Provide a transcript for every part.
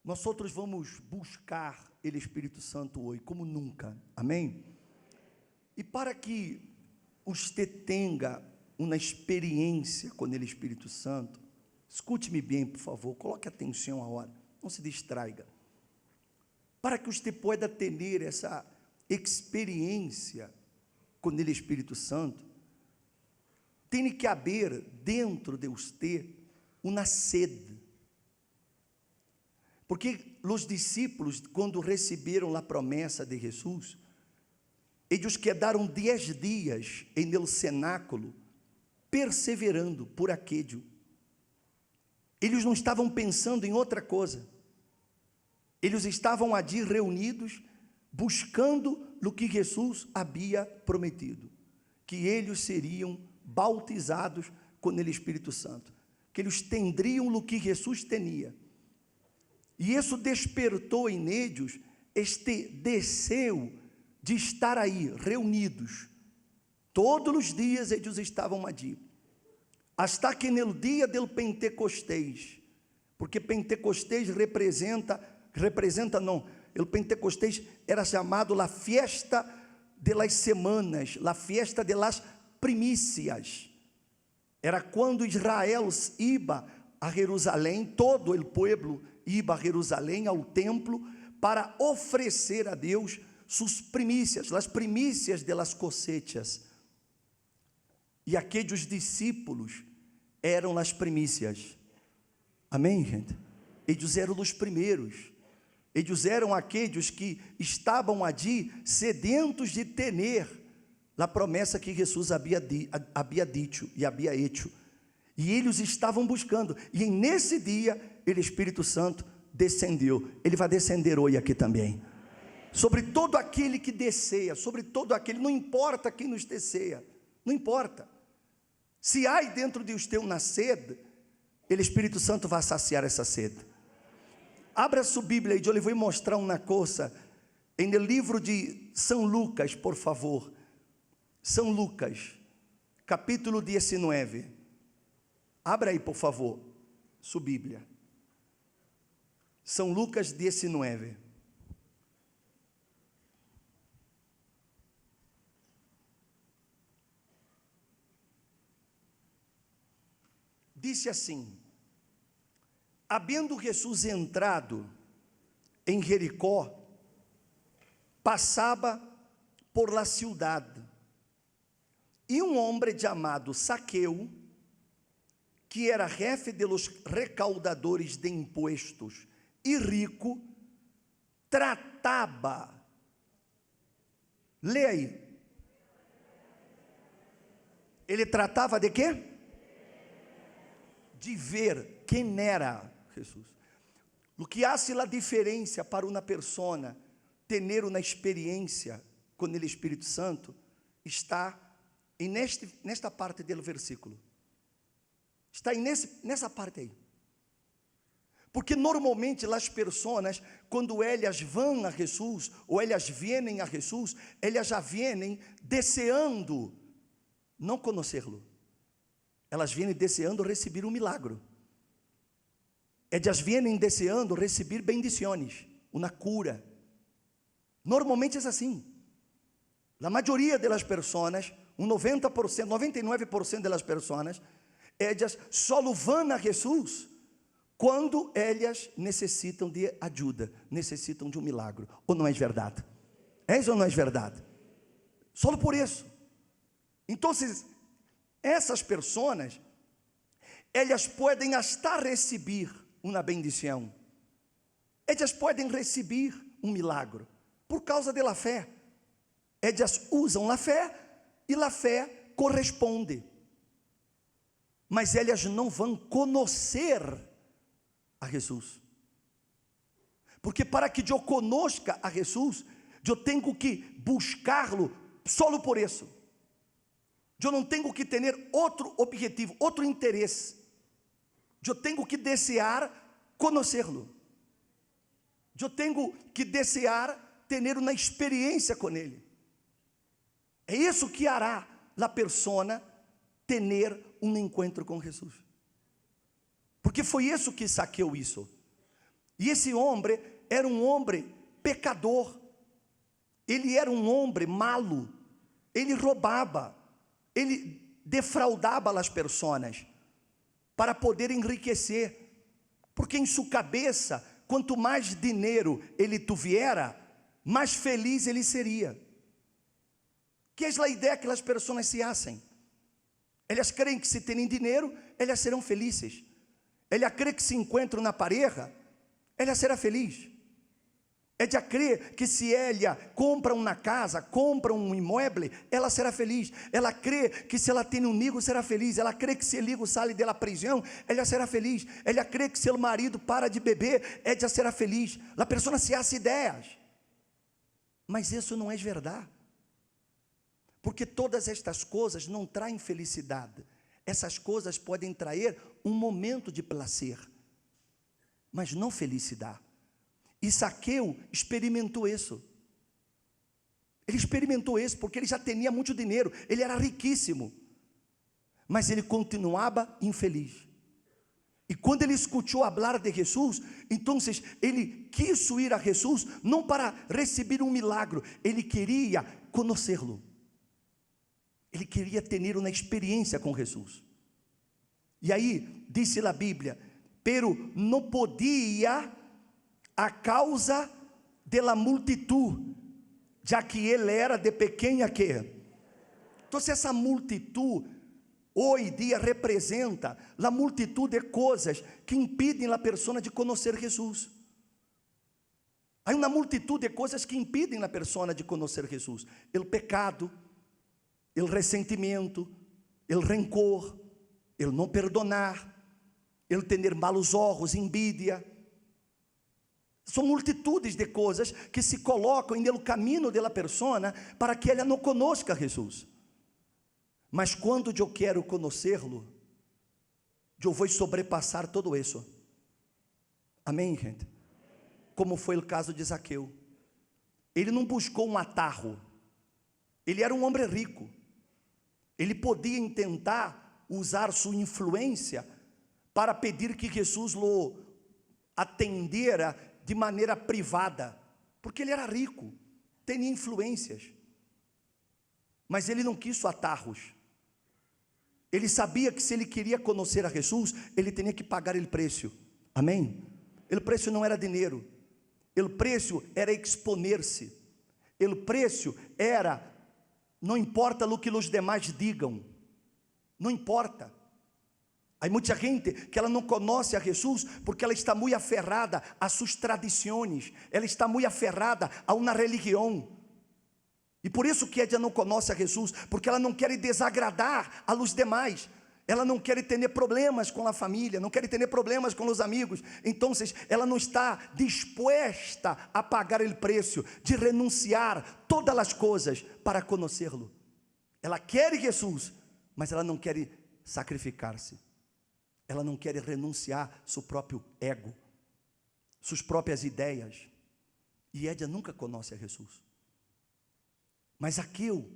Nós outros vamos buscar o Espírito Santo hoje, como nunca, amém? E para que você tenha uma experiência com o Espírito Santo, escute-me bem, por favor, coloque atenção agora, não se distraiga. Para que você possa ter essa experiência com o Espírito Santo, tem que haver dentro de você uma sede. Porque os discípulos, quando receberam a promessa de Jesus, eles quedaram 10 dias em el cenáculo, perseverando por aquello. Eles não estavam pensando em outra coisa. Eles estavam ali reunidos, buscando o que Jesus havia prometido, que eles seriam bautizados com o Espírito Santo, que eles teriam o que Jesus tinha. E isso despertou em eles este desejo de estar aí, reunidos. Todos os dias eles estavam ali. Hasta que no dia do Pentecostés, porque Pentecostés o Pentecostés era chamado la fiesta de las semanas, la fiesta de las primícias. Era quando Israel ia a Jerusalém, todo o povo ia a Jerusalém, ao templo, para oferecer a Deus suas primícias, as primícias de las cosechas. E aqueles discípulos eram as primícias. Amém, gente? Eles eram os primeiros. Eles eram aqueles que estavam ali sedentos de ter a promessa que Jesus havia dito e havia hecho. E eles estavam buscando. E nesse dia, o Espírito Santo descendeu. Ele vai descender hoje aqui também. Sobre todo aquele que deseja, sobre todo aquele, não importa quem nos deseja, não importa. Se há dentro de você uma sede, o Espírito Santo vai saciar essa sede. Abra sua Bíblia e eu vou mostrar uma coisa em el livro de São Lucas, por favor. São Lucas, capítulo 19. Abra aí, por favor, sua Bíblia. São Lucas 19. Disse assim: havendo Jesus entrado em Jericó, passava por la ciudad, e um homem chamado Zaqueu, que era jefe de los recaudadores de impuestos e rico, tratava, lê aí, ele tratava de quê? De ver quem era Jesus. O que hace a diferença para uma pessoa ter uma experiência com o Espírito Santo está nesta parte do versículo. Está nessa parte aí. Porque normalmente as pessoas, quando elas vão a Jesus, ou elas vêm a Jesus, elas já vêm desejando não conhecê-lo. Elas vêm desejando receber um milagre. Elas vêm desejando receber bendições, uma cura. Normalmente é assim. A maioria das pessoas, 90%, 99% das pessoas, elas só vão a Jesus quando elas necessitam de ajuda, necessitam de um milagre. Ou não é verdade? É isso ou não é verdade? Só por isso. Então, essas pessoas, elas podem até receber uma bendição. Elas podem receber um milagre por causa da fé. Elas usam a fé e a fé corresponde. Mas elas não vão conhecer a Jesus. Porque para que eu conozca a Jesus, eu tenho que buscá-lo só por isso. Eu não tenho que ter outro objetivo, outro interesse. Eu tenho que desejar conhecê-lo. Eu tenho que desejar ter uma experiência com ele. É isso que hará a pessoa ter um encontro com Jesus. Porque foi isso que Zaqueu hizo. E esse homem era um homem pecador. Ele era um homem malo. Ele roubava. Ele defraudava as pessoas para poder enriquecer. Porque em sua cabeça, quanto mais dinheiro ele tuviera, mais feliz ele seria. Que é a ideia que as pessoas se hacen. Elas creem que se têm dinheiro, elas serão felizes. Ela crê que se encontram na pareja, ela será feliz. Ela crê que se ela compra uma casa, compra um imóvel, ela será feliz. Ela crê que se ela tem um amigo, será feliz. Ela crê que se o amigo sai da prisão, ela será feliz. Ela crê que se o marido para de beber, ela será feliz. A pessoa se hace ideias. Mas isso não é verdade. Porque todas estas coisas não traem felicidade. Essas coisas podem trazer um momento de prazer, mas não felicidade. E Zaqueu experimentou isso. Ele experimentou isso porque ele já tinha muito dinheiro, ele era riquíssimo, mas ele continuava infeliz. E quando ele escutou falar de Jesus, então ele quis ir a Jesus, não para receber um milagre, ele queria conhecê-lo. Ele queria ter uma experiência com Jesus. E aí, disse a Bíblia, pero não podia a causa de la multitud, já que ele era de pequena que. Então, essa multitud, hoje em dia, representa a multitud de coisas que impedem a pessoa de conhecer Jesus. Há uma multitud de coisas que impedem a pessoa de conhecer Jesus. O pecado, o ressentimento, o rancor, o não perdonar, o ter malos olhos, envidia. São multitudes de coisas que se colocam no caminho da pessoa para que ela não conozca Jesus. Mas quando eu quero conhecê-lo, eu vou sobrepassar todo isso. Amém, gente? Como foi o caso de Zaqueu. Ele não buscou um atarro. Ele era um homem rico. Ele podia tentar usar sua influência para pedir que Jesus o atendera de maneira privada, porque ele era rico, tinha influências, mas ele não quis atarros. Ele sabia que se ele queria conhecer a Jesus, ele tinha que pagar o preço. Amém? O preço não era dinheiro, o preço era exponer-se, o preço era, não importa o que os demais digam, não importa. Há muita gente que ela não conhece a Jesus porque ela está muito aferrada a suas tradições, ela está muito aferrada a uma religião. E por isso que ela não conhece a Jesus, porque ela não quer desagradar a los demais. Ela não quer ter problemas com a família, não quer ter problemas com os amigos. Então, ela não está disposta a pagar o preço de renunciar todas as coisas para conhecê-lo. Ela quer Jesus, mas ela não quer sacrificar-se. Ela não quer renunciar seu próprio ego, suas próprias ideias. E ela nunca conhece a Jesus. Mas Zaqueu,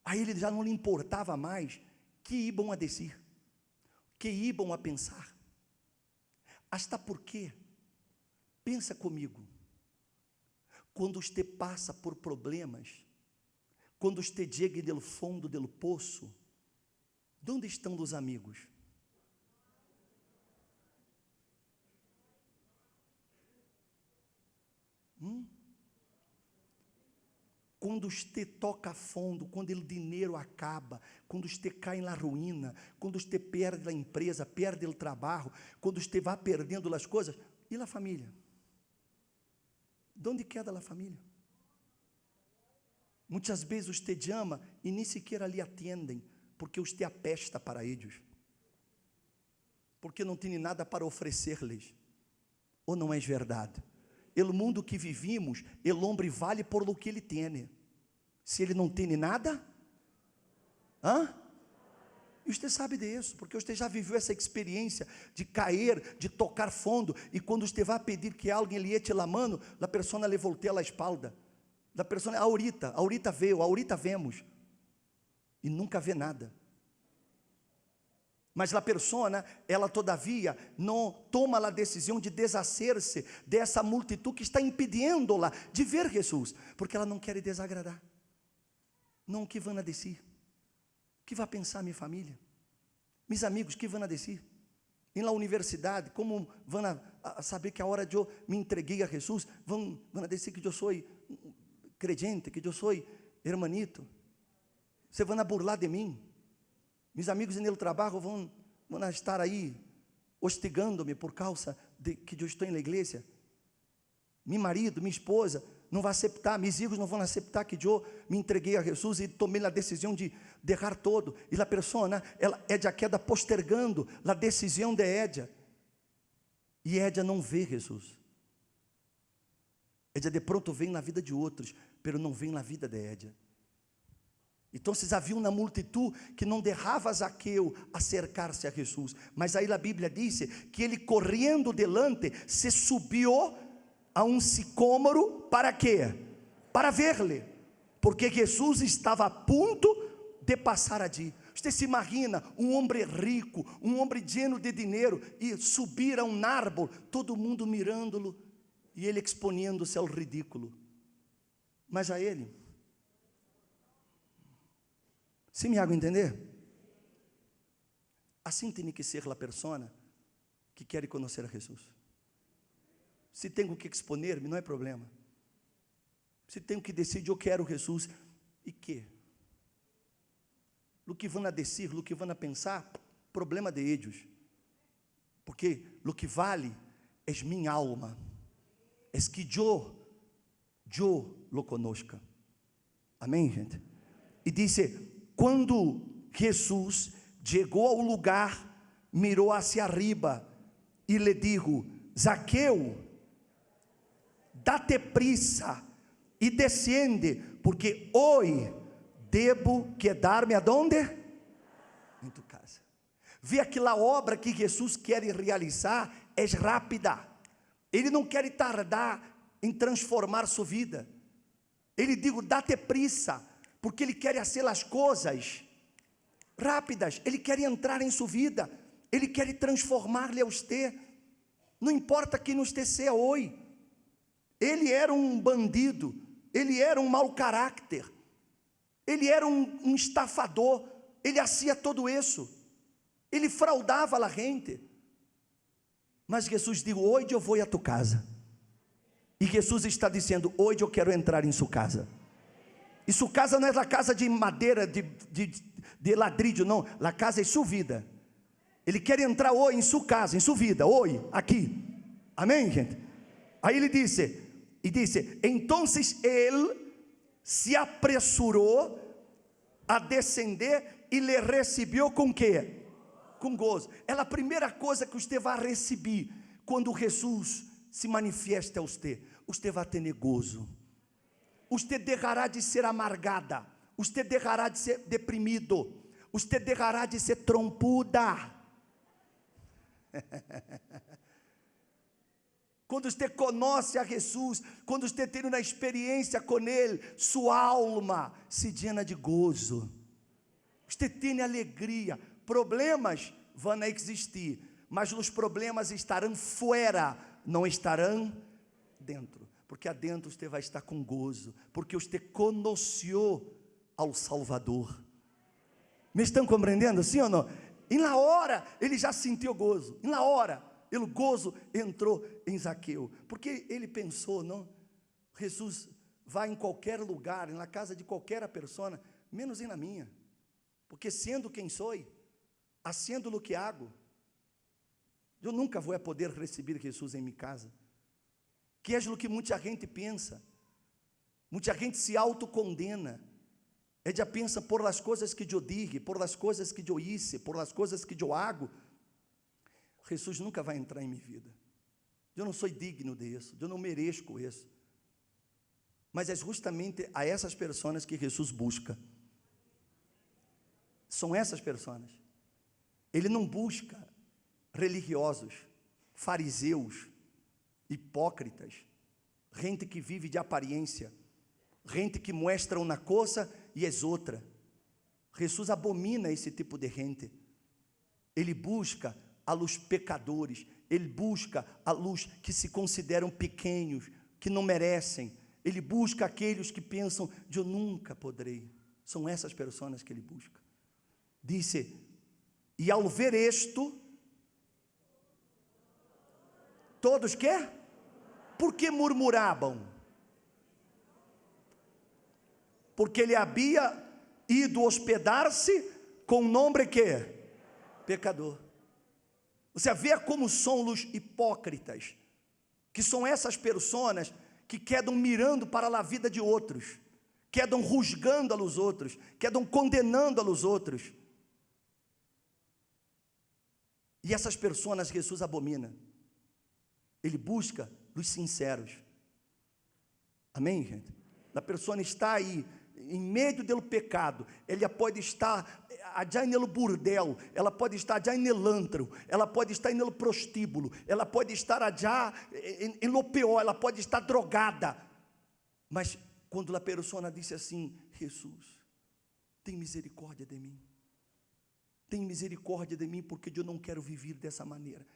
a ele já não lhe importava mais que iam a dizer, que iam a pensar. Hasta porque, pensa comigo, quando você passa por problemas, quando você chega do fundo do poço, onde estão os amigos? Quando você toca fundo, quando o dinheiro acaba, quando você cai na ruína, quando você perde a empresa, perde o trabalho, quando você vai perdendo as coisas, e a família? De onde queda a família? Muitas vezes você te ama e nem sequer lhe atendem, porque você apesta para eles, porque não tem nada para oferecer-lhes. Ou não é verdade? O mundo que vivimos, o homem vale por lo que ele tem. Se ele não tem nada, e você sabe disso, porque você já viveu essa experiência de cair, de tocar fundo, e quando você vai pedir que alguém lhe eche a mano, a pessoa lhe volteia a espalda. A pessoa, ahorita veio, ahorita vemos, e nunca vê nada. Mas a persona, ela todavia não toma a decisão de deshacer-se dessa multitud que está impedindo-la de ver Jesus, porque ela não quer desagradar. Não, o que vão a dizer? O que vai pensar minha família? Meus amigos, o que vão a dizer? Em la universidade, como vão a saber que a hora de eu me entreguei a Jesus, vão a dizer que eu sou crente, que eu sou hermanito. Você vão a burlar de mim. Meus amigos no trabalho vão estar aí hostigando-me por causa de que eu estou na igreja. Meu marido, minha esposa não vai aceitar, meus filhos não vão aceitar que eu me entreguei a Jesus e tomei a decisão de deixar todo. E a pessoa, ela já queda postergando a decisão de Édia. E Édia não vê Jesus. Édia de pronto vem na vida de outros, mas não vem na vida de Édia. Então, havia uma multitud que não deixava Zaqueu acercar-se a Jesus. Mas aí a Bíblia diz que ele, correndo delante, se subiu a um sicômoro, para quê? Para ver-lhe, porque Jesus estava a ponto de passar ali. Você se imagina um homem rico, um homem lleno de dinheiro, e subir a um árvore, todo mundo mirando-lo, e ele expondo-se ao ridículo. Mas a ele, se me hago entender? Assim tem que ser a persona que quer conhecer a Jesus. Se tenho que exponer-me, não é problema. Se tenho que decidir, eu quero Jesus, e que? O que vão a dizer, o que vão a pensar, problema de eles. Porque o que vale é minha alma, é que eu lo conosca. Amém, gente? E disse, quando Jesus chegou ao lugar, mirou hacia arriba e lhe dijo, Zaqueu, date prisa e desciende, porque hoje devo quedar-me aonde? Em tu casa. Vê aquela obra que Jesus quer realizar, é rápida. Ele não quer tardar em transformar sua vida. Ele diz, date prisa, porque ele quer fazer as coisas rápidas. Ele quer entrar em sua vida. Ele quer transformar-lhe a você. Não importa quem você seja hoje. Ele era um bandido, ele era um mau caráter, ele era um estafador, ele fazia tudo isso, ele fraudava a gente. Mas Jesus disse, hoje eu vou a tua casa. E Jesus está dizendo, hoje eu quero entrar em sua casa. E sua casa não é a casa de madeira, de ladrilho, não, a casa é sua vida. Ele quer entrar hoje em sua casa, em sua vida, hoje, aqui. Amém, gente? Aí ele disse, então ele se apressurou a descender e lhe recebeu com quê? Com gozo. É a primeira coisa que você vai receber quando Jesus se manifesta a você. Você vai ter gozo. Você deixará de ser amargada. Você deixará de ser deprimido. Você deixará de ser trompuda. Quando você conhece a Jesus, quando você tem uma experiência com Ele, sua alma se llena de gozo. Você tem alegria. Problemas vão existir, mas os problemas estarão fora, não estarão dentro. Porque adentro você vai estar com gozo, porque você conheceu ao Salvador. Me estão compreendendo, sim ou não? E na hora, ele já sentiu gozo. E na hora, o gozo entrou em Zaqueu, porque ele pensou, não? Jesus vai em qualquer lugar, na casa de qualquer pessoa, menos na minha, porque sendo quem sou, haciendo o que hago, eu nunca vou poder receber Jesus em minha casa, que é o que muita gente pensa, muita gente se autocondena, já pensa por las coisas que eu digo, por las coisas que eu hice, por las coisas que eu hago. Jesus nunca vai entrar em minha vida. Eu não sou digno disso, eu não mereço isso. Mas é justamente a essas pessoas que Jesus busca. São essas pessoas. Ele não busca religiosos, fariseus, hipócritas, gente que vive de aparência, gente que mostra uma coisa e é outra. Jesus abomina esse tipo de gente. Ele busca a luz pecadores, ele busca a luz que se consideram pequenos, que não merecem. Ele busca aqueles que pensam, eu nunca poderei. São essas pessoas que ele busca. Disse, e ao ver isto, todos que? Por que murmuravam? Porque ele havia ido hospedar-se com um nome que? Pecador. Você vê como são os hipócritas, que são essas pessoas que quedam mirando para a vida de outros, quedam rusgando a los outros, quedam condenando a los outros. E essas pessoas Jesus abomina. Ele busca os sinceros. Amém, gente? A pessoa está aí, em meio do pecado, ela pode estar já no burdel, ela pode estar já no antro, ela pode estar no prostíbulo, ela pode estar já no pior, ela pode estar drogada. Mas quando a pessoa disse assim, Jesus, tem misericórdia de mim. Tem misericórdia de mim, porque eu não quero viver dessa maneira.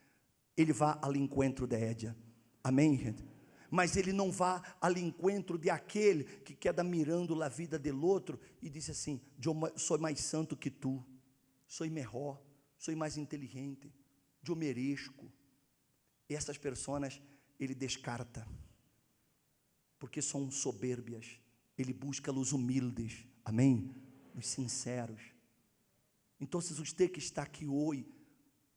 Ele vai ao encontro da Édia. Amém, gente? Mas ele não vai ao encontro de aquele que queda mirando a vida do outro e diz assim, eu sou mais santo que tu, sou melhor, sou mais inteligente, eu mereço. E essas pessoas ele descarta, porque são soberbias. Ele busca os humildes, amém? Os sinceros. Então, se você que está aqui hoje,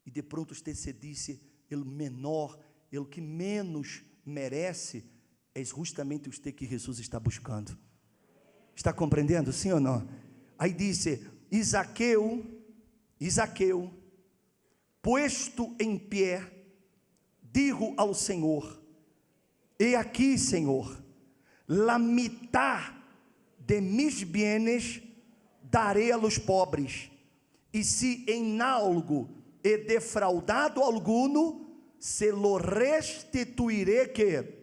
e de pronto você se disse, o menor, o que menos merece, é justamente você que Jesus está buscando. Está compreendendo, sim ou não? Aí disse, Isaqueu, posto em pé, digo ao Senhor, e aqui, Senhor, la mitad de mis bienes darei a los pobres, e se em algo he defraudado alguno, se lo restituiré que.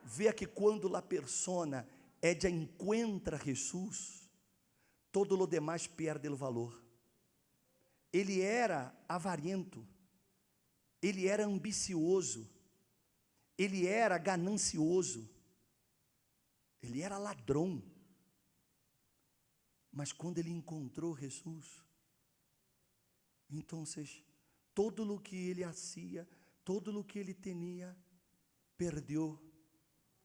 Veja que quando a persona já encontra Jesus, todo o demais perde o valor. Ele era avarento, ele era ambicioso, ele era ganancioso, ele era ladrão. Mas quando ele encontrou Jesus, então todo o que ele hacía, todo o que ele tinha, perdeu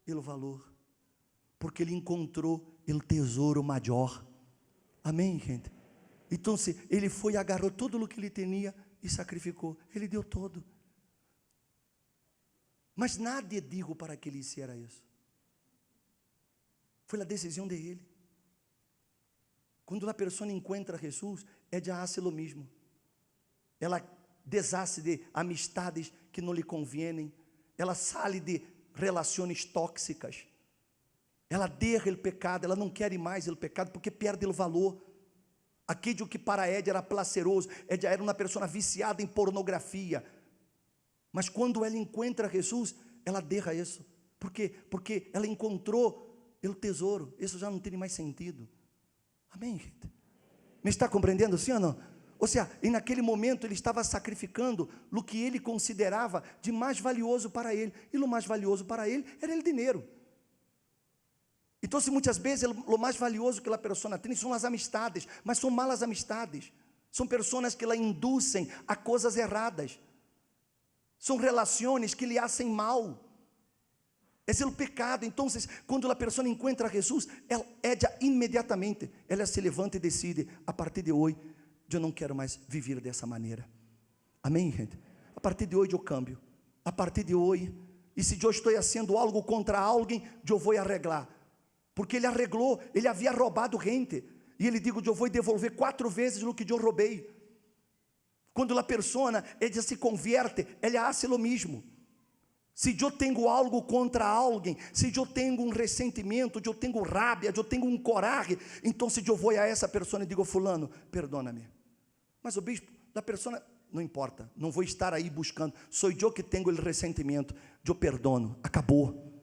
o valor, porque ele encontrou o tesouro maior. Amém, gente? Então ele foi, agarrou todo o que ele tinha e sacrificou. Ele deu todo. Mas nadie dijo para que ele hiciera isso. Foi a decisão de ele. Quando a pessoa encontra Jesus, ela hace o mesmo. Ela deshace de amistades que não lhe convêm. Ela sai de relações tóxicas. Ela deixa o pecado, ela não quer mais o pecado, porque perde o valor. Aquilo que para ela era prazeroso, ela era uma pessoa viciada em pornografia. Mas quando ela encontra Jesus, ela deixa isso. Por quê? Porque ela encontrou o tesouro. Isso já não tem mais sentido. Amém, gente? Me está compreendendo, sim ou não? Ou seja, e naquele momento ele estava sacrificando o que ele considerava de mais valioso para ele. E o mais valioso para ele era o dinheiro. Então, muitas vezes, o mais valioso que a pessoa tem são as amistades, mas são malas amistades. São pessoas que la induzem a coisas erradas. São relações que lhe hacen mal. Esse é o pecado. Então, quando a pessoa encontra Jesus, ela imediatamente, ela se levanta e decide, a partir de hoje, eu não quero mais viver dessa maneira. Amém, gente? A partir de hoje eu cambio. A partir de hoje, e se eu estou fazendo algo contra alguém, eu vou arreglar. Porque ele arreglou, ele havia roubado gente. E ele digo, eu vou devolver 4 vezes o que eu roubei. Quando a pessoa, ela se converte, ela hace o mesmo. Se eu tenho algo contra alguém, se eu tenho um ressentimento, eu tenho rabia, eu tenho um coraje, então se eu vou a essa pessoa e digo, fulano, perdona-me. Mas o bispo, da pessoa, não importa, não vou estar aí buscando, sou eu que tenho o ressentimento, eu perdono, acabou.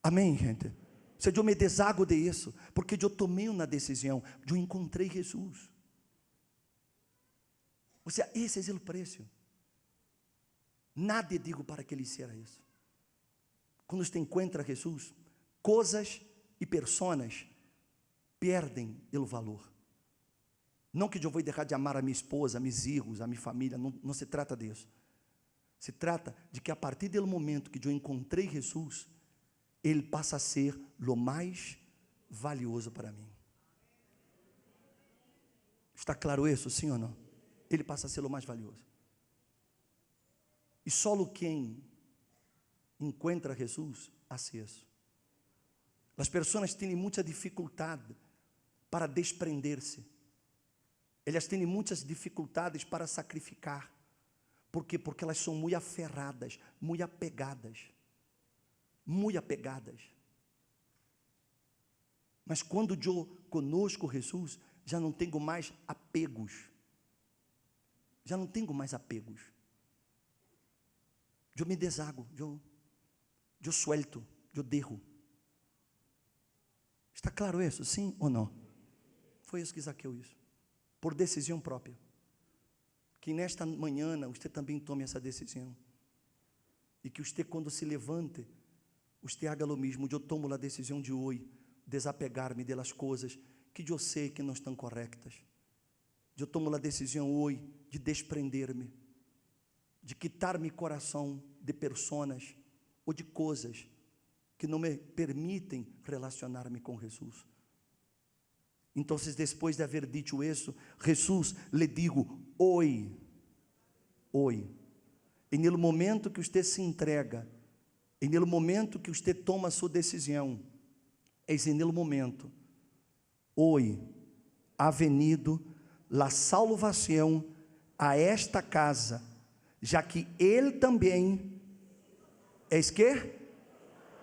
Amém, gente? Se eu me desago disso, porque eu tomei uma decisão, eu encontrei Jesus. O sea, ese es el precio. Nadie digo para que ele hiciera isso. Quando você encontra Jesus, coisas e personas perdem o valor. Não que eu vou deixar de amar a minha esposa, a meus filhos, a minha família, não se trata disso. Se trata de que a partir do momento que eu encontrei Jesus, ele passa a ser o mais valioso para mim. Está claro isso, sim ou não? Ele passa a ser o mais valioso. E só quem encontra Jesus hace isso. As pessoas têm muita dificuldade para desprender-se. Elas têm muitas dificuldades para sacrificar. Por quê? Porque elas são muito aferradas, muito apegadas. Muito apegadas. Mas quando eu conosco Jesus, já não tenho mais apegos. Já não tenho mais apegos. Eu me desago, eu suelto, eu derro. Está claro isso, sim ou não? Foi isso que Zaqueu isso. Por decisão própria. Que nesta manhã você também tome essa decisão. E que você, quando se levante, você haga o mesmo. Eu tomo a decisão de hoje, desapegar-me das coisas que eu sei que não estão corretas. Eu tomo a decisão hoje de desprender-me, de quitar meu coração de pessoas ou de coisas que não me permitem relacionar-me com Jesus. Então, depois de haver dito isso, Jesus lhe digo, hoje, e no momento que você se entrega, e no momento que você toma a sua decisão, é no momento, hoje, ha venido a salvação a esta casa, já que ele também é que?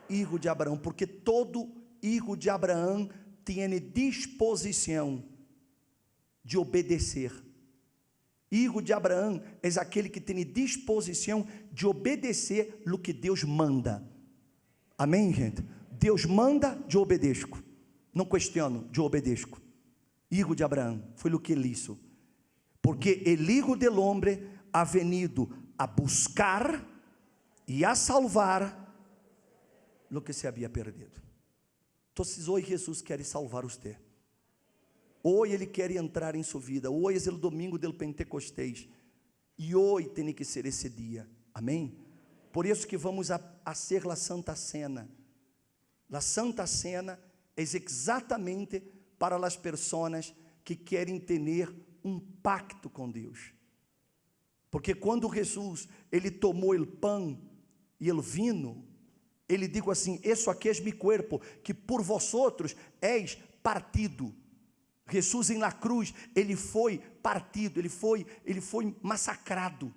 Filho de Abraão, porque todo filho de Abraão tem disposição de obedecer. Filho de Abraão é aquele que tem disposição de obedecer o que Deus manda. Amém, gente? Deus manda, eu obedeço. Não questiono, eu obedeço. Filho de Abraão, foi o que ele hizo. Porque el Hijo del Hombre ha venido a buscar e a salvar o que se havia perdido. Então, hoje Jesus quer salvar você. Hoje Ele quer entrar em sua vida. Hoje é o domingo do Pentecostés. E hoje tem que ser esse dia. Amém? Por isso que vamos a ser a Santa Cena. A Santa Cena é exatamente para as pessoas que querem ter um pacto com Deus. Porque quando Jesus, ele tomou o pão e o vinho, ele digo assim, isso aqui é meu corpo, que por vosotros és partido. Jesus em la cruz, ele foi partido, ele foi massacrado.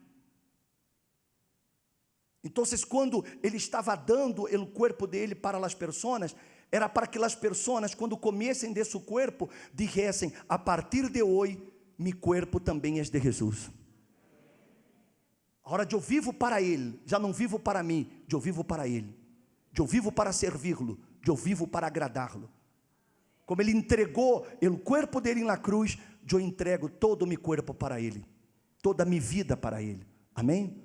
Então, quando ele estava dando o corpo dele para as pessoas, era para que as pessoas, quando comessem de seu corpo, dissessem, a partir de hoje, meu corpo também é de Jesus. Agora eu vivo para Ele, já não vivo para mim, eu vivo para Ele. Eu vivo para servi-lo, eu vivo para agradá-lo. Como Ele entregou o corpo dele na cruz, eu entrego todo o meu corpo para Ele, toda a minha vida para Ele. Amém?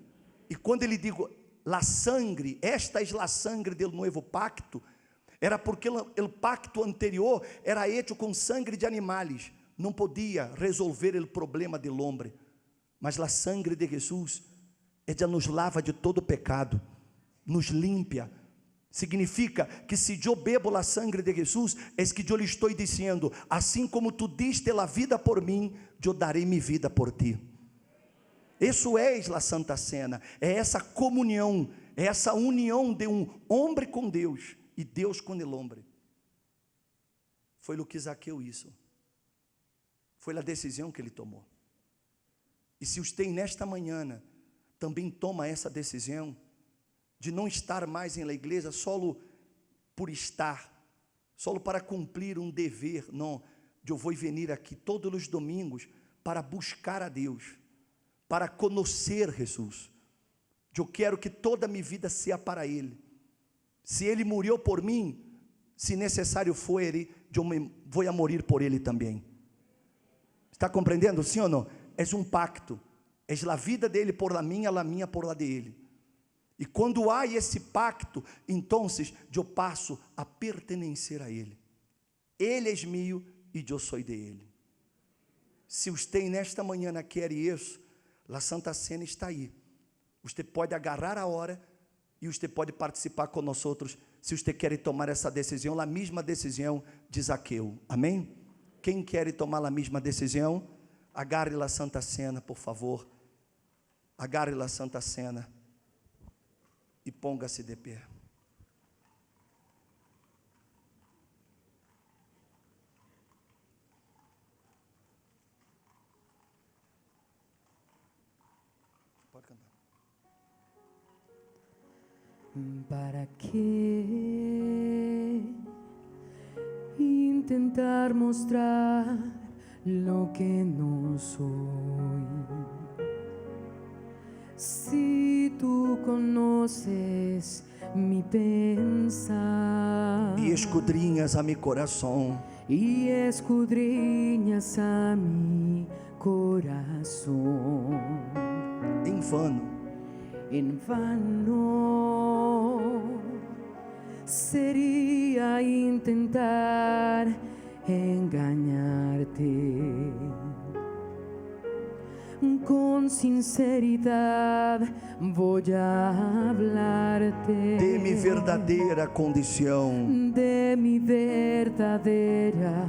E quando Ele digo, la sangre, esta é a sangre do novo pacto, era porque o pacto anterior era hecho com sangre de animais, não podia resolver o problema do homem, mas a sangre de Jesus, ela nos lava de todo pecado, nos limpia. Significa que se eu bebo a sangre de Jesus, é que eu lhe estou dizendo, assim como tu diste a vida por mim, eu darei minha vida por ti. Isso é a Santa Cena, é essa comunhão, é essa união de um homem com Deus, e Deus com o homem. Foi o que Zaqueu hizo. Foi a decisão que ele tomou. E se você nesta manhã também toma essa decisão, de não estar mais em la igreja só por estar, só para cumprir um dever, não, eu vou vir aqui todos os domingos para buscar a Deus, para conhecer Jesus. Eu quero que toda a minha vida seja para Ele. Se Ele morreu por mim, se necessário for, eu vou a morir por Ele também. Está compreendendo, sim ou não? É um pacto. Es la vida dele por la minha por la de ele. E quando há esse pacto, então eu passo a pertencer a ele. Ele é meu e eu sou de ele. Se você nesta manhã quer isso, a Santa Cena está aí. Você pode agarrar a hora e você pode participar com nós outros, se você quer tomar essa decisão, a mesma decisão de Zaqueu. Amém? Quem quer tomar a mesma decisão, agarre a Santa Cena, por favor. Agarre a Santa Cena e ponga-se de pé. Pode cantar. ¿Para qué intentar mostrar lo que no soy? Si tú conoces mi pensar E escudrinhas a meu coração, y escudriñas a mi corazón, em vano sería intentar engañarte. Con sinceridad voy a hablarte de mi verdadeira condição. de mi verdadera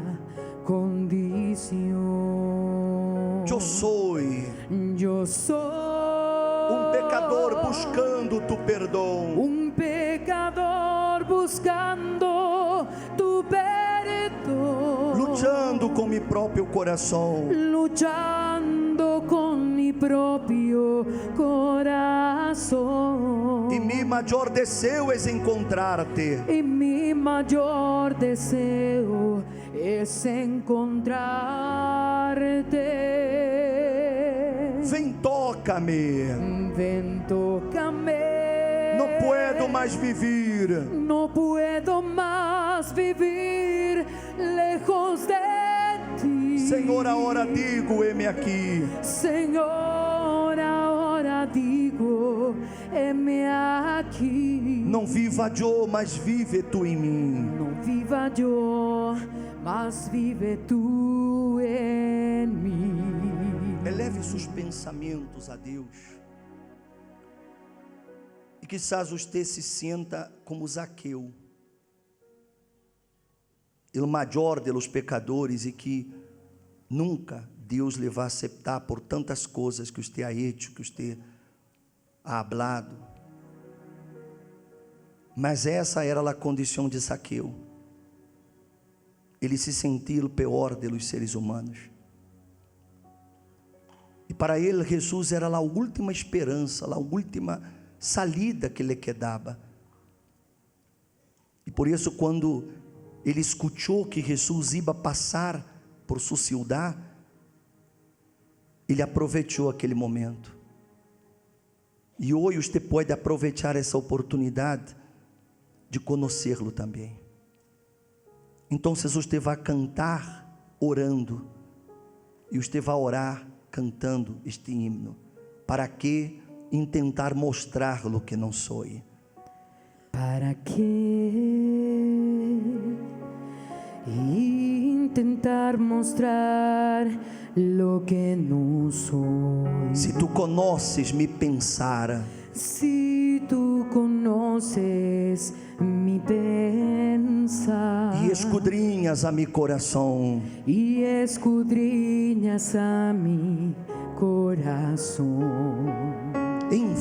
condición. Eu sou um pecador buscando tu perdão. Un pecador buscando tu perdón, Lutando com meu próprio coração. luchando con mi propio corazón. E meu maior desejo é encontrar-te. Y mi mayor deseo es encontrarte. Vem, toca-me. Ven, tócame. Não puedo mais viver No puedo más vivir lejos de ti. Senhor, agora digo, heme aqui. Señor, ahora digo, heme aquí. Não viva eu, mas vive tu em mim. No viva yo, mas vive tú en mí. Eleve seus pensamentos a Deus. E quizás você se sinta como Zaqueu, o maior de los pecadores, e que nunca Deus lhe vai aceitar por tantas coisas que você ha hecho, que você ha hablado. Mas essa era a condição de Zaqueu. Ele se sentia o pior de los seres humanos. E para ele, Jesus era a última esperança, a última salida que lhe quedava. E por isso, quando ele escutou que Jesus ia passar por sua cidade, ele aproveitou aquele momento. E hoje você pode aproveitar essa oportunidade de conhecê-lo também. Então, você vai cantar orando, e você vai orar cantando este himno. Para que intentar mostrar lo que não sou? ¿Para qué intentar mostrar lo que no soy? Se tu conheces me pensar, Si tú conoces mi pensar e escudrinhas a meu coração, y escudriñas a mi corazón, em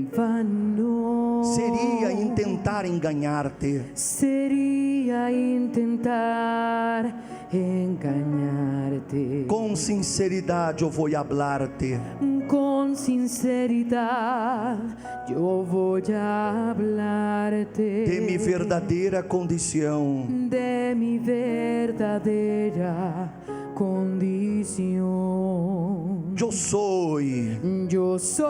vano sería intentar enganar-te. Sería intentar engañarte. Com sinceridade eu vou hablar-te. Con sinceridad yo voy a hablarte De mi verdadeira condição. de mi verdadera condición. Eu sou Yo soy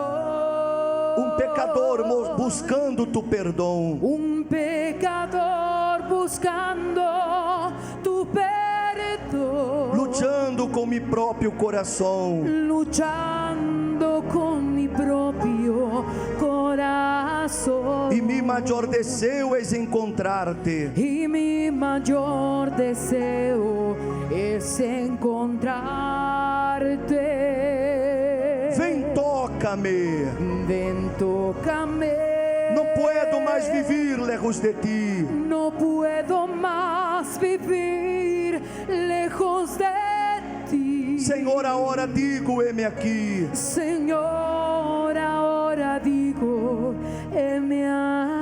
um pecador buscando tu perdão. un pecador buscando tu perdón. perdo, luchando com meu próprio coração. luchando con mi propio corazón. E meu maior desejo é encontrar-te. Y mi mayor deseo es encontrarte. Vem, toca-me. Ven, tócame. Não puedo mais viver lejos de ti. No puedo más vivir lejos de ti. Senhor, agora digo, heme aqui. Señor, ahora digo, heme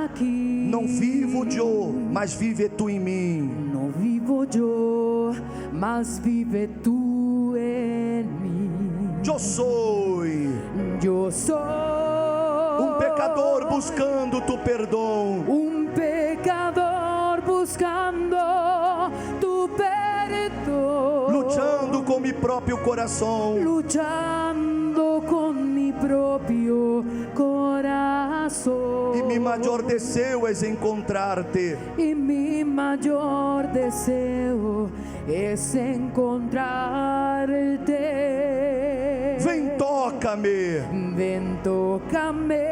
aquí. Não vivo eu, mas vive tu em mim. No vivo yo, mas vive tú en mí. Eu sou Yo soy pecador buscando tu perdão. un pecador buscando tu perdón. Luchando com meu próprio coração. Luchando con mi propio corazón. E meu maior desejo é encontrar-te. Y mi mayor deseo es encontrarte. Vem, toca-me. Ven, tócame.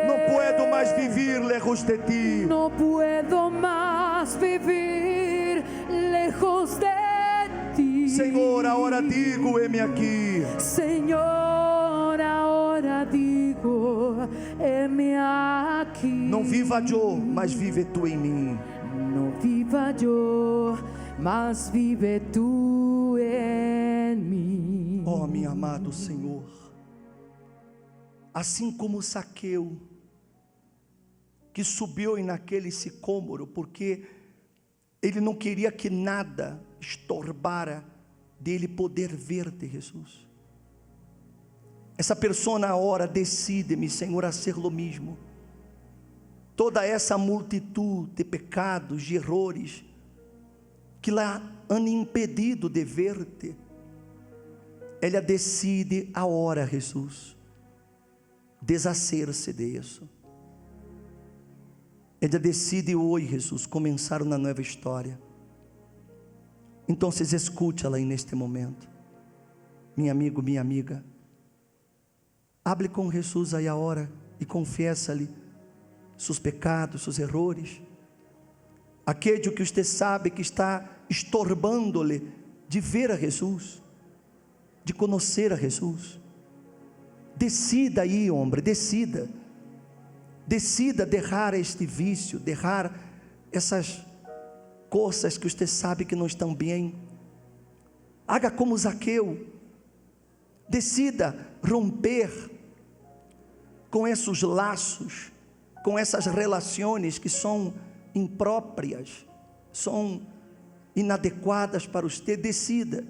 Não puedo mais viver lejos de ti. No puedo más vivir lejos de ti. Senhor, agora digo, heme aqui. Señor, ahora digo, heme aquí. Não viva eu, mas vive tu em mim. No viva yo, mas vive tú en mí. Oh, meu amado Senhor, assim como Zaqueu, que subiu naquele sicômoro, porque ele não queria que nada estorbara dele poder ver-te, Jesus. Essa pessoa na hora decide-me, Senhor, a ser o mesmo. Toda essa multitud de pecados, de errores, que lá han impedido de ver-te, ela decide a hora, Jesus, deshacer-se disso. Ela decide hoje, Jesus, começar uma nova história. Então, escute-la aí neste momento. Meu amigo, minha amiga, hable com Jesus aí a hora e confessa-lhe seus pecados, seus erros, aquele que você sabe que está estorbando-lhe de ver a Jesus, de conhecer a Jesus. Decida aí, homem, decida deixar este vício, deixar essas coisas que você sabe que não estão bem. Haga como Zaqueu, decida romper com esses laços, com essas relações que são impróprias, são inadequadas para você. Decida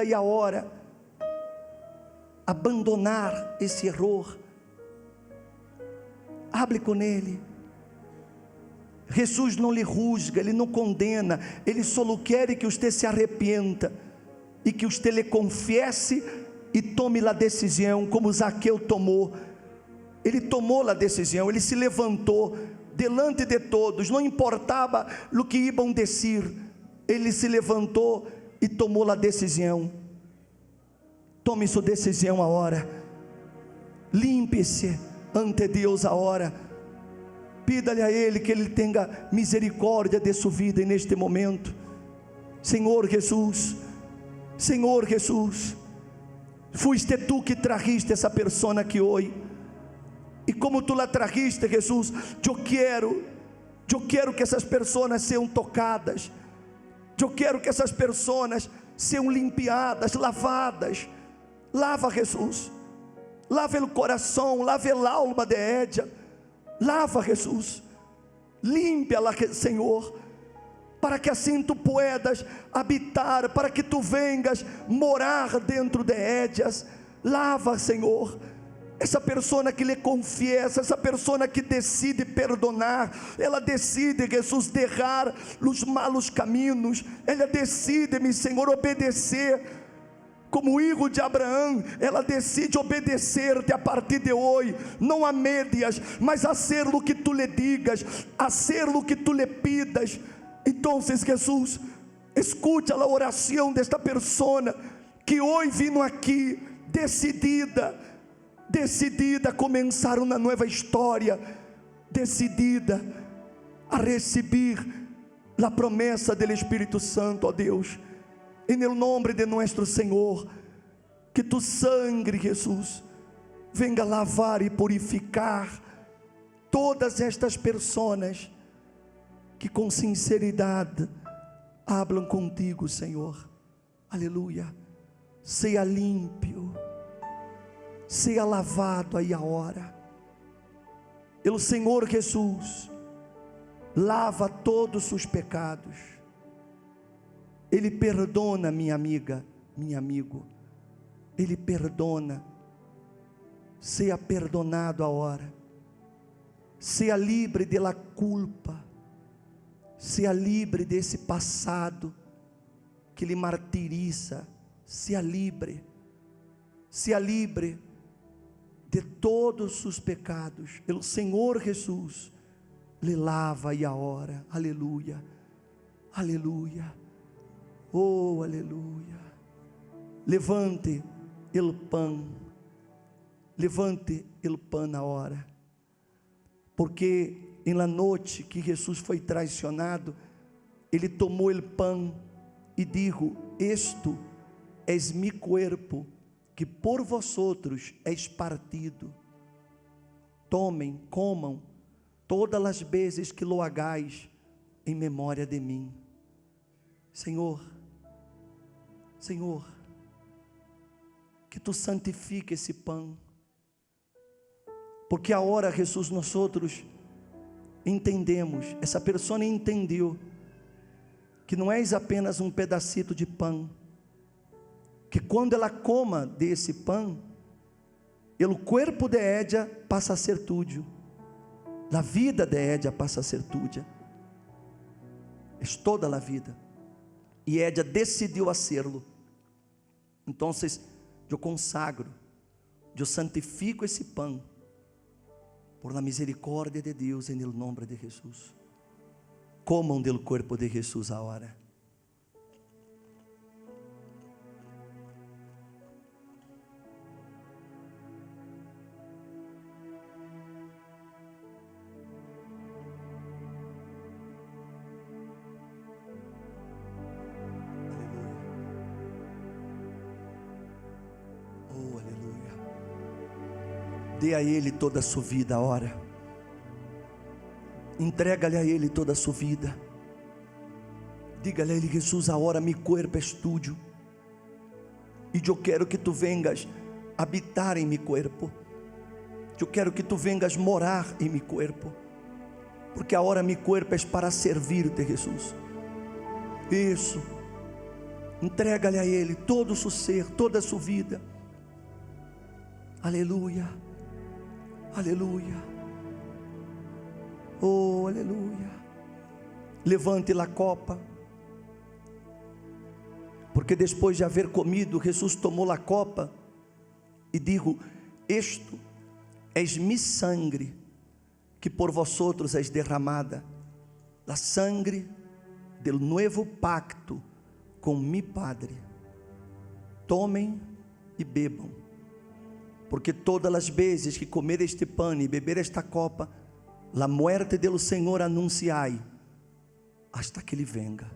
e a hora abandonar esse erro. Hable com ele. Jesus não lhe rusga, ele não condena, ele só quer que você se arrependa e que você lhe confesse e tome a decisão como Zaqueu tomou. Ele tomou a decisão, ele se levantou delante de todos, não importava o que iam dizer, ele se levantou e tomou a decisão. Tome sua decisão agora, limpe-se ante Deus agora, pida-lhe a Ele que Ele tenha misericórdia de sua vida neste momento. Senhor Jesus, fuiste tu que trajiste essa pessoa aqui hoje, e como tu la trajiste, Jesus, eu quero que essas pessoas sejam tocadas, eu quero que essas pessoas sejam limpiadas, lavadas. Lava, Jesus, lava o coração, lava a alma de ella, lava, Jesus, limpia-la, Senhor, para que assim tu puedas habitar, para que tu vengas morar dentro de ellas. Lava, Senhor, essa pessoa que lhe confiesa, essa pessoa que decide perdonar, ela decide, Jesus, deixar os malos caminhos, ela decide, meu Senhor, obedecer. Como o filho de Abraão, ela decide obedecer-te a partir de hoje, não a médias, mas a ser o que tu lhe digas, a ser o que tu lhe pidas. Então, Jesus, Escute a oração desta pessoa que hoje vino aqui decidida a começar uma nova história, decidida a receber a promessa do Espírito Santo, ó Deus, em nome de nosso Senhor. Que tu sangue, Jesus, venga lavar e purificar todas estas pessoas que com sinceridade hablam contigo, Senhor. Aleluia. Seja limpio, seja lavado aí agora. O Senhor Jesus lava todos os pecados. Ele perdona, minha amiga, meu amigo. Ele perdona. Seja perdonado agora. Seja livre de la culpa. Seja livre desse passado que lhe martiriza. Seja livre de todos os pecados. O Senhor Jesus lhe lava e agora. Aleluia, aleluia, oh aleluia. Levante o pão, levante o pão na hora, porque em la noite que Jesus foi traicionado, ele tomou o pão e dijo: esto es mi cuerpo, que por vosotros es partido. Tomem, comam, todas as vezes que lo hagais, em memória de mim. Senhor, Senhor, que tu santifique esse pão, porque agora, Jesus, nós outros entendemos, essa pessoa entendeu, que não és apenas um pedacito de pão, que quando ela coma desse pão, o corpo de Édia passa a ser tudo, a vida de Édia passa a ser tudo, é toda a vida, e Édia decidiu a serlo. Então, eu consagro, eu santifico esse pão, por la misericórdia de Deus, em nome de Jesus. Comam do corpo de Jesus agora. Dê a Ele toda a sua vida, ora. Entrega-lhe a Ele toda a sua vida. Diga-lhe a Ele: Jesus, agora meu corpo é tuyo, e eu quero que tu vengas habitar em meu corpo. Eu quero que tu vengas morar em meu corpo, porque agora meu corpo é para servir-te, Jesus. Isso. Entrega-lhe a Ele todo o seu ser, toda a sua vida. Aleluia. Aleluia, oh aleluia. Levante a copa, porque depois de haver comido, Jesus tomou a copa e dijo: esto es mi sangre, que por vosotros es derramada, la sangre del nuevo pacto com mi Padre. Tomem e bebam, porque todas as vezes que comer este pão e beber esta copa, a muerte do Senhor anunciai, hasta que Ele venga.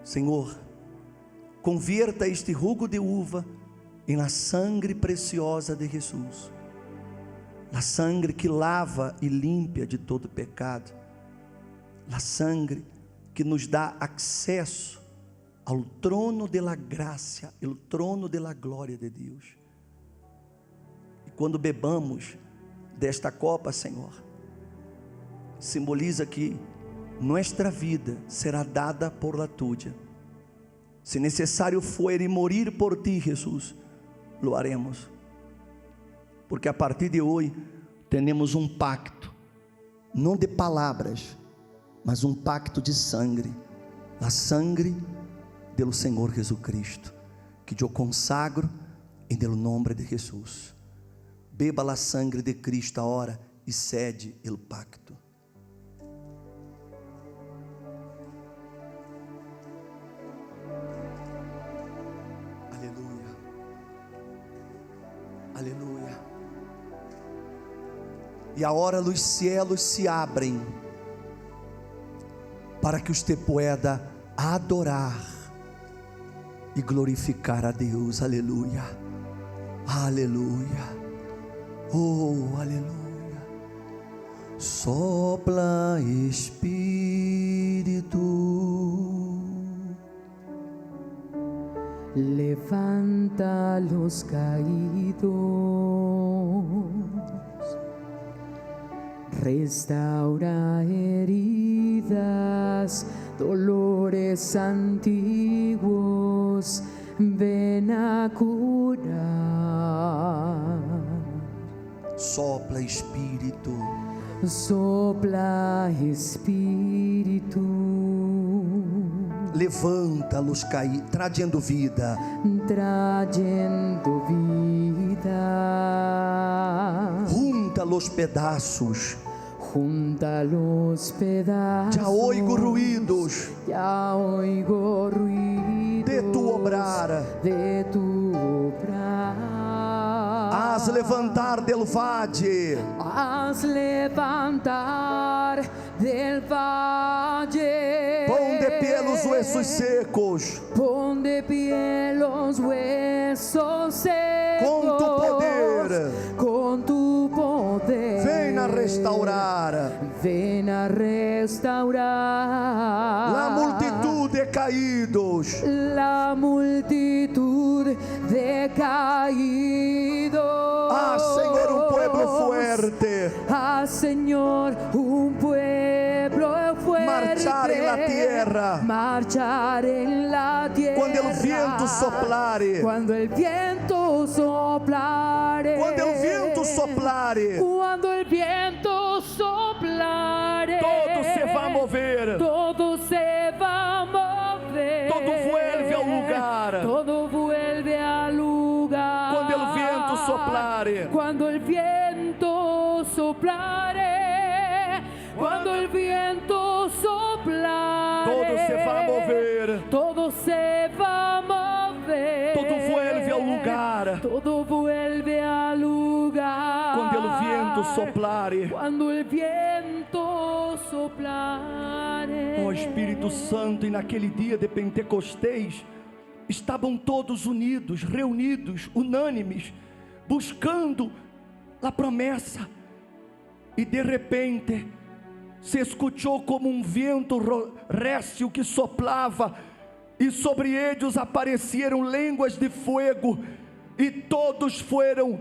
Senhor, convierta este jugo de uva em la sangre preciosa de Jesus, la sangre que lava e limpa de todo pecado, la sangre que nos dá acesso ao trono de la graça, o trono de la glória de Deus. Quando bebamos desta copa, Senhor, simboliza que nossa vida será dada por la tuya. Se necessário for e morir por ti, Jesus, lo haremos, porque a partir de hoje temos um pacto, não de palavras, mas um pacto de sangue, a sangue do Senhor Jesus Cristo, que eu consagro em nome de Jesus. Beba a sangre de Cristo agora e cede o pacto. E agora os céus se abrem para que você pueda adorar e glorificar a Deus. Aleluia, aleluia, oh aleluia. Sopla Espírito, levanta los caídos, restaura heridas, dolores antiguos, ven a curar. Sopla Espírito, sopla Espírito, levanta-los caídos, trazendo vida, trazendo vida, junta los pedaços, junta los pedazos, já oigo ruídos, ya oigo ruidos de tu obrar, de tu obrar. haz levantar del valle, haz levantar del valle, pon de pie los huesos secos, pon de pie los huesos secos, com tu poder, con tu poder, ven a restaurar, ven a restaurar la multitud de caídos, la multitud de caídos. ah Senhor, um pueblo fuerte, ah Señor, un pueblo fuerte, marchar en la tierra, marchar en la tierra, quando el viento soplare, cuando el viento soplare, quando el viento soplare, cuando el viento soplare, todo se va a mover, todo se va a mover, todo vuelve ao lugar, todo vuelve al lugar, quando el viento soplare, cuando el viento soplare, cuando el viento soplare, todo se va a mover, todo se va a mover, todo vuelve ao lugar, todo vuelve al lugar, quando el viento soplare, cuando el viento soplare. ó Espírito Santo. E naquele dia de Pentecostés, estavam todos unidos, reunidos, unânimes, buscando a promessa, e de repente se escutou como um vento récio que soplava, e sobre eles apareceram línguas de fogo, e todos foram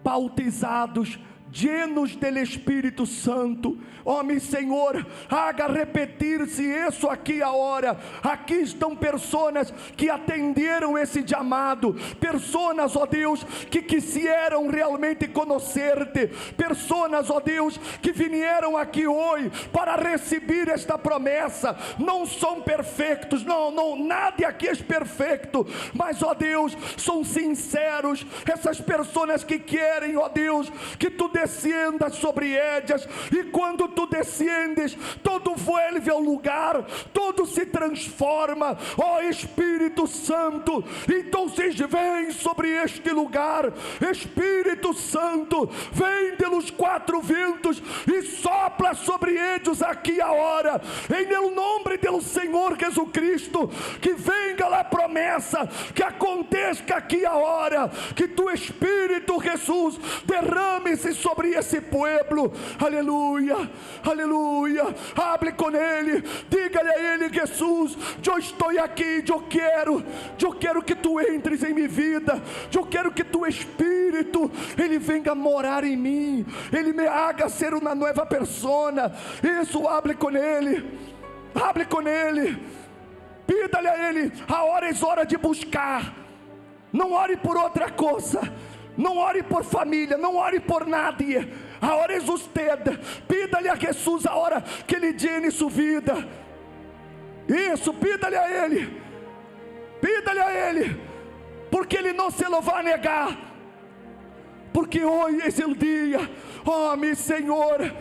bautizados, llenos del Espírito Santo. Oh meu Senhor, haga repetir-se isso aqui agora. Aqui estão pessoas que atenderam esse chamado, pessoas, ó Deus, que quiseram realmente conhecer-te, pessoas, ó Deus, que vieram aqui hoje para receber esta promessa. Não são perfeitos, não, nada aqui é perfeito, mas, ó Deus, são sinceros, essas pessoas que querem, ó Deus, que tu descendas sobre elas, e quando tu descendes, todo vuelve ao lugar, todo se transforma, ó Espírito Santo. Então vem sobre este lugar, Espírito Santo, vem pelos quatro ventos e sopla sobre eles aqui agora, em nome do Senhor Jesus Cristo, que venga a promessa, que aconteça aqui agora, que tu Espírito Jesus derrame-se sobre esse pueblo. Aleluia, aleluia. Hable com ele, diga-lhe a ele: Jesus, eu estou aqui, eu quero que tu entres em minha vida, eu quero que tu Espírito, ele venga morar em mim, ele me haga ser uma nova persona. Isso, hable com ele, pida-lhe a ele. A hora é hora de buscar, não ore por outra coisa, não ore por família, não ore por nadie. Agora é usted, pida-lhe a Jesus a hora que ele llene sua vida. Isso, pida-lhe a ele, porque ele não se lo vai negar, porque hoje é o dia. Oh, meu Senhor,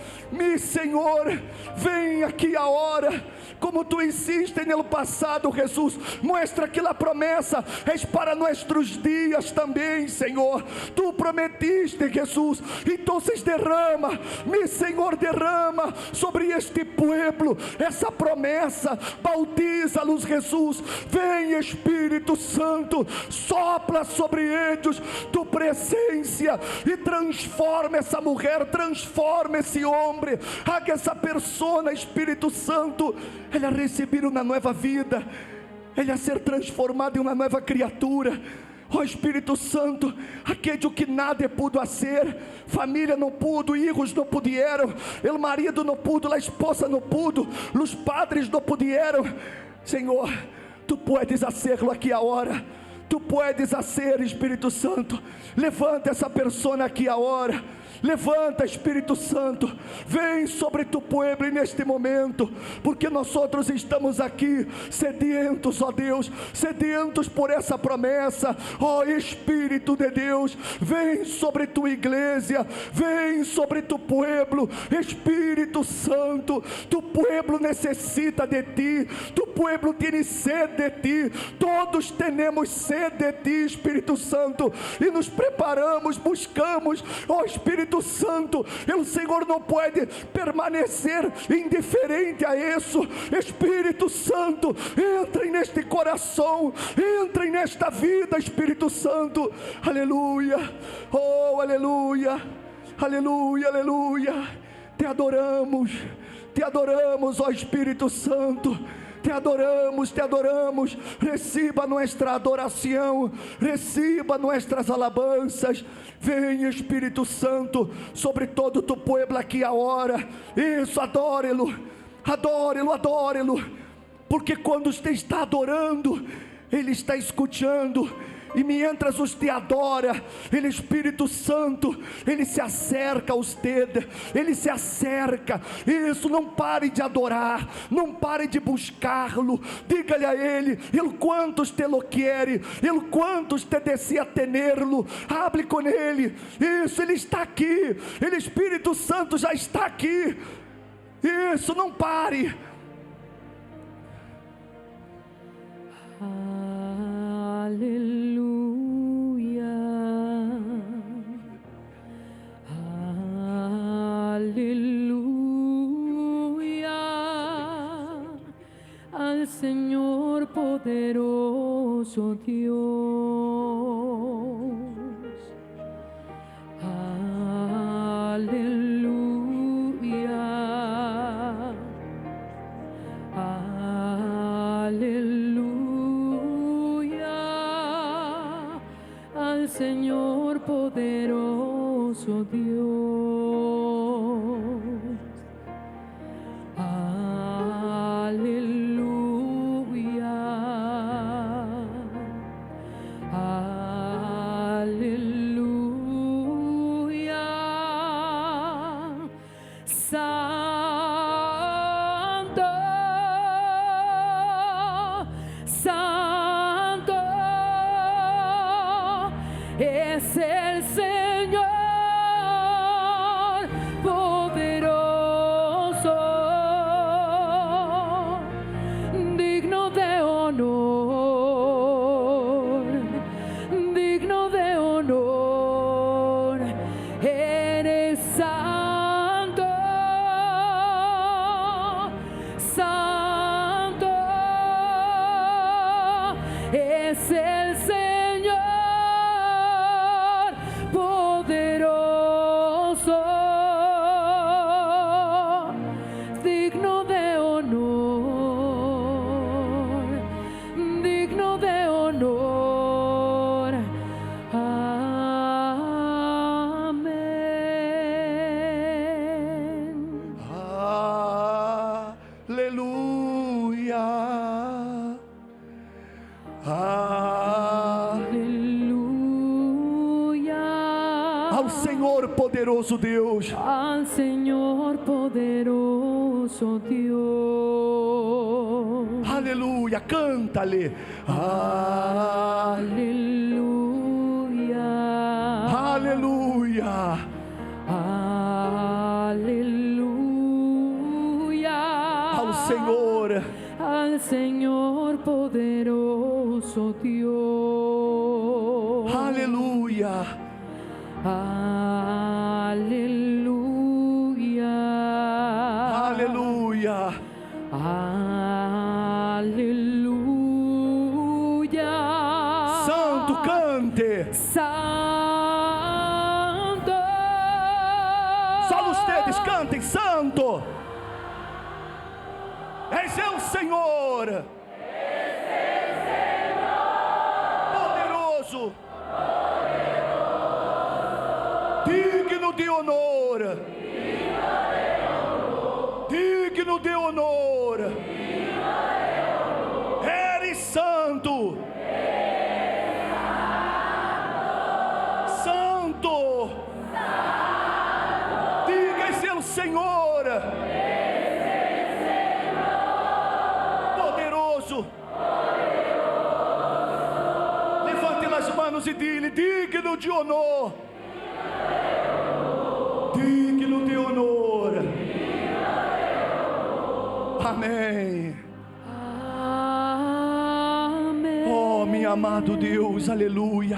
vem aqui a hora, como tu insistes no passado, Jesus. Muestra que a promessa é para nossos dias também, Senhor. Tu prometiste, Jesus. Então derrama, meu Senhor, derrama sobre este pueblo essa promessa. Bautiza-los, Jesus. Vem, Espírito Santo, sopla sobre eles tu presença e transforma essa mulher, transforma esse homem. Haga essa pessoa, Espírito Santo, ela receber uma nova vida, ela ser transformada em uma nova criatura. Ó Espírito Santo, aquele que nada pudo fazer, família não pudo, filhos não puderam, o marido não pudo, a esposa não pudo, os padres não puderam. Senhor, tu podes fazê-lo aqui agora. Tu podes fazer, Espírito Santo. Levanta essa pessoa aqui agora. Levanta, Espírito Santo, vem sobre tu povo neste momento, porque nós outros estamos aqui sedentos, ó Deus, sedentos por essa promessa. Ó Espírito de Deus, vem sobre tua igreja, vem sobre tu povo. Espírito Santo, tu povo necessita de ti, tu povo tem sede de ti, todos temos sede de ti, Espírito Santo, e nos preparamos, buscamos, ó Espírito Santo. O Senhor não pode permanecer indiferente a isso. Espírito Santo, entre neste coração, entre nesta vida, Espírito Santo. Aleluia, oh aleluia, aleluia, aleluia. Te adoramos, ó Espírito Santo. Te adoramos, te adoramos. Receba nossa adoração, receba nossas alabanças. Vem, Espírito Santo, sobre todo tu povo aqui agora. Isso, adore-lo, adore-lo, adore-lo, porque quando você está adorando, Ele está escutando. E mientras os te adora, Ele, Espírito Santo, Ele se acerca a você, Ele se acerca. Isso, não pare de adorar, não pare de buscá-lo. Diga-lhe a Ele, Ele quantos te lo quer, Ele quantos te deseja tenerlo. Hable com Ele. Isso, Ele está aqui, Ele, Espírito Santo, já está aqui. Isso, não pare. Aleluia, aleluia, al Senhor poderoso Deus, aleluia, aleluia, al Senhor poderoso Deus, aleluia, aleluia, Santo, Santo es el Señor poderoso, digno de honor, digno de honor. Eres santo, santo es el Señor poderoso, digno de honor, digno de honor. Amén. Aleluia. Aleluia. Ao Senhor poderoso Deus. Al Señor poderoso Dios. Aleluia, canta-lhe. Aleluia. Aleluia. Aleluia. Ao Senhor. al Señor poderoso Dios. Aleluia. Aleluya. Aleluia. Aleluya. Santo, cante. Santo. Só vocês cantem, Santo. És o Senhor. Poderoso. Digno de honor. Digno de honor. Eres santo. Santo. Diga esse é o Senhor. Poderoso. Levante as manos e diga: digno de honor. Digno de honor. Amém. Amém. Oh, meu amado Deus, aleluia.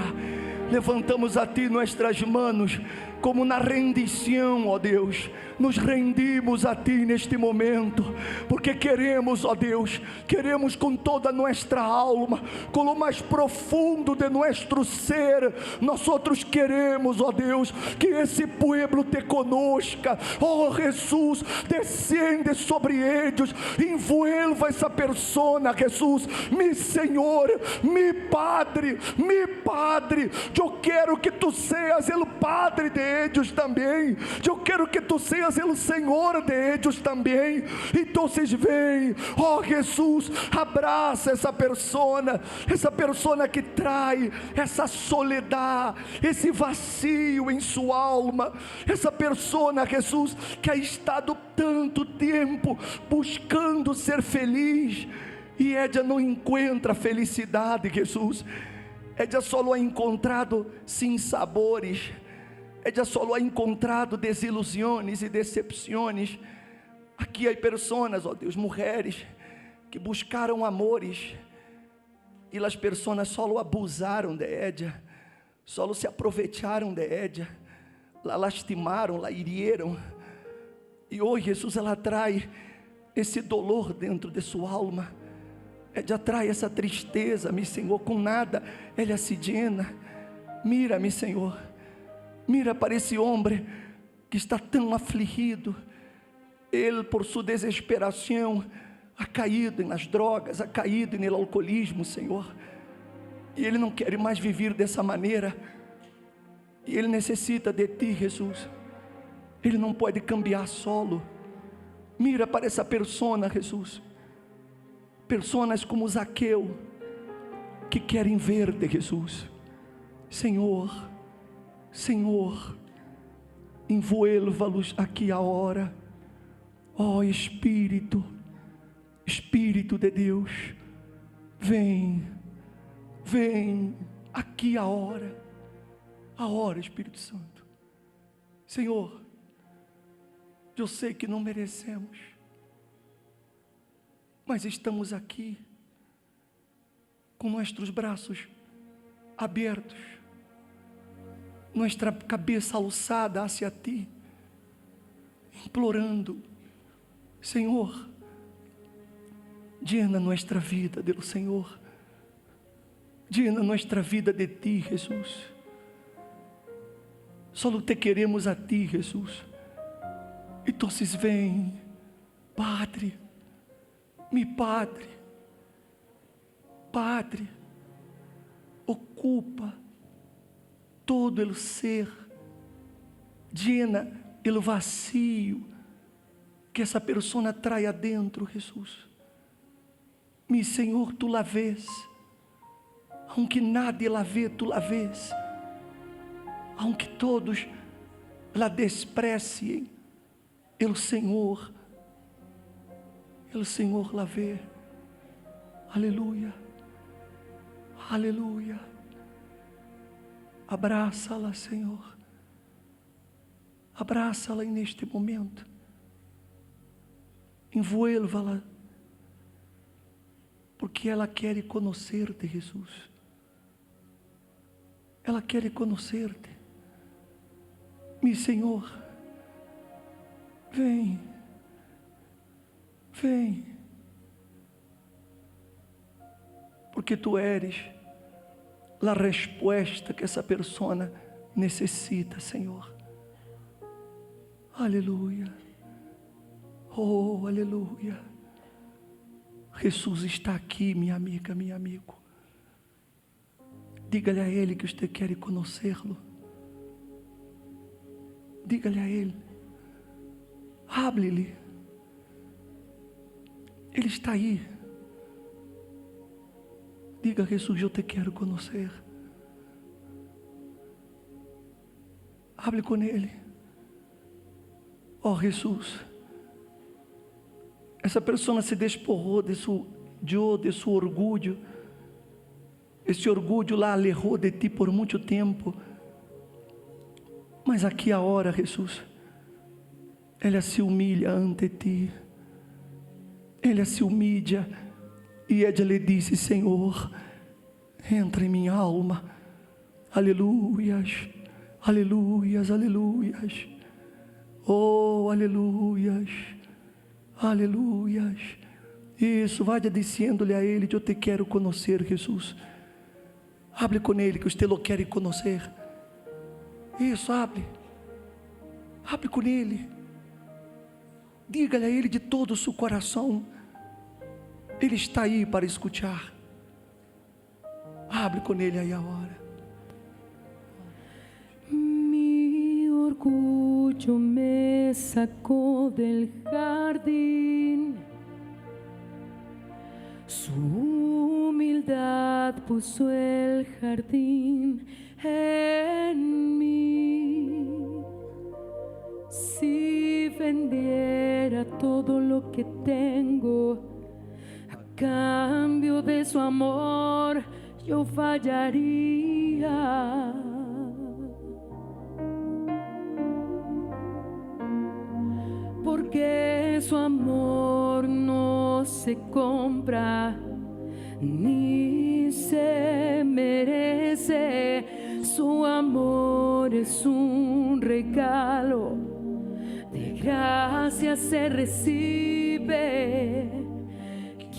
Levantamos a Ti nossas manos como na rendição, ó Deus. Nos rendimos a Ti neste momento, porque queremos, ó Deus, queremos com toda nossa alma, com o mais profundo de nosso ser, nós outros queremos, ó Deus, que esse povo te conosca. Oh Jesus, descende sobre eles, envolva essa persona, Jesus, meu Senhor, meu Padre, eu quero que Tu seas o Padre de eles também, eu quero que Tu seas o Senhor de eles também. Então vem, oh Jesus, abraça essa persona que trai essa soledade, esse vazio em sua alma, essa persona, Jesus, que ha estado tanto tempo buscando ser feliz, e ela não encontra felicidade, Jesus. Ella só ha encontrado sin sabores, ella só ha encontrado desilusões e decepções. Aqui há pessoas, ó Deus, mulheres, que buscaram amores, e as pessoas só abusaram de ella, só se aproveitaram de ella, la lastimaram, la hirieron, e hoje Jesus, ela traz esse dolor dentro de sua alma. Ela traz essa tristeza, meu Senhor, com nada ela se llena. Mira, meu Senhor, mira para esse homem que está tão afligido. Ele, por sua desesperação, ha caído nas drogas, ha caído no alcoolismo, Senhor, e ele não quer mais viver dessa maneira, e ele necessita de Ti, Jesus. Ele não pode cambiar solo. Mira para essa persona, Jesus, pessoas como Zaqueu, que querem ver-te, Jesus. Senhor, envolva-los aqui a hora. Ó Espírito de Deus, vem aqui a hora, Espírito Santo. Senhor, eu sei que não merecemos, mas estamos aqui com nossos braços abertos, nossa cabeça alçada hacia Ti, implorando, Senhor, llena nossa vida do Senhor, llena nossa vida de Ti, Jesus. Só te queremos a Ti, Jesus. Então vem, Padre, meu Padre, ocupa todo o ser, llena o vazio que essa pessoa trai adentro, Jesus. Mi Senhor, Tu la vês, aunque nadie la vê, Tu la vês, aunque todos la despreciem, o Senhor la vê. Aleluia, aleluia. Abraça-la, Senhor, abraça-la neste momento, envolva-la porque ela quer conhecer-te, Jesus. Ela quer conhecer-te. Meu Senhor, vem, vem, porque Tu eres a resposta que essa pessoa necessita, Senhor. Aleluia. Oh, aleluia. Jesus está aqui, minha amiga, meu amigo. Diga-lhe a Ele que você quer conhecê-lo. Diga-lhe a Ele. Hable-lhe. Ele está aí. Diga, Jesus, eu te quero conhecer. Hable com Ele. Oh, Jesus. Essa pessoa se despojou de seu orgulho. Esse orgulho lá alejou de ti por muito tempo. Mas aqui agora, Jesus, ela se humilha ante ti. Ela se humilha e ela lhe disse: Senhor, entra em minha alma. Aleluias, aleluias, aleluias. Oh, aleluias, aleluias. Isso, vá dizendo-lhe a Ele: eu te quero conhecer, Jesus. Hable com Ele, que você o quer conhecer. Isso, hable. Hable com Ele. Diga-lhe a Ele de todo o seu coração. Ele está aí para escutar. Hable com Ele aí agora. Mi orgullo me sacó del jardín. Su humildad puso el jardín en mí. Si vendiera todo lo que tengo a cambio de su amor, yo fallaría. Porque su amor no se compra ni se merece. Su amor es un regalo, de gracia se recibe.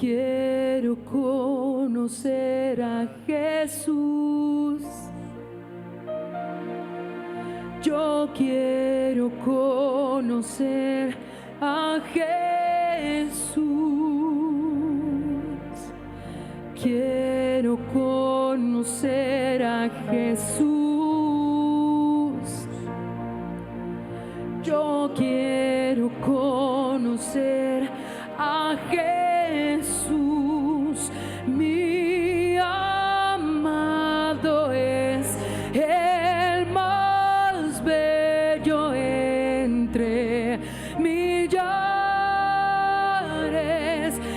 Quiero conocer a Jesús. Yo quiero conocer a Jesús. Quiero conocer a Jesús. Yo quiero conocer a Jesús. Mi amado es el más bello entre millares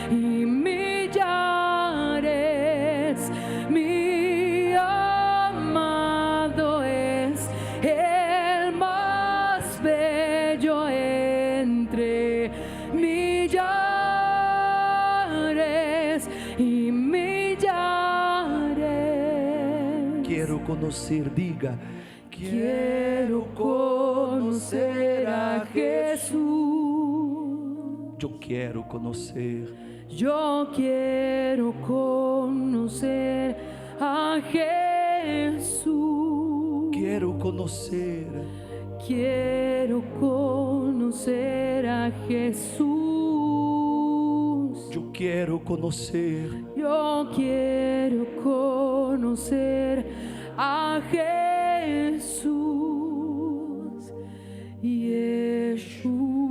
y millares. Mi amado es el más bello entre millares y millares. Quiero conocer, diga. Quiero conocer a Jesús. Eu quero conhecer. Yo quiero conocer a Jesús. Quero conhecer. Quiero conocer a Jesús. Eu quero conhecer. Yo quiero conocer a Jesús. Yeshua.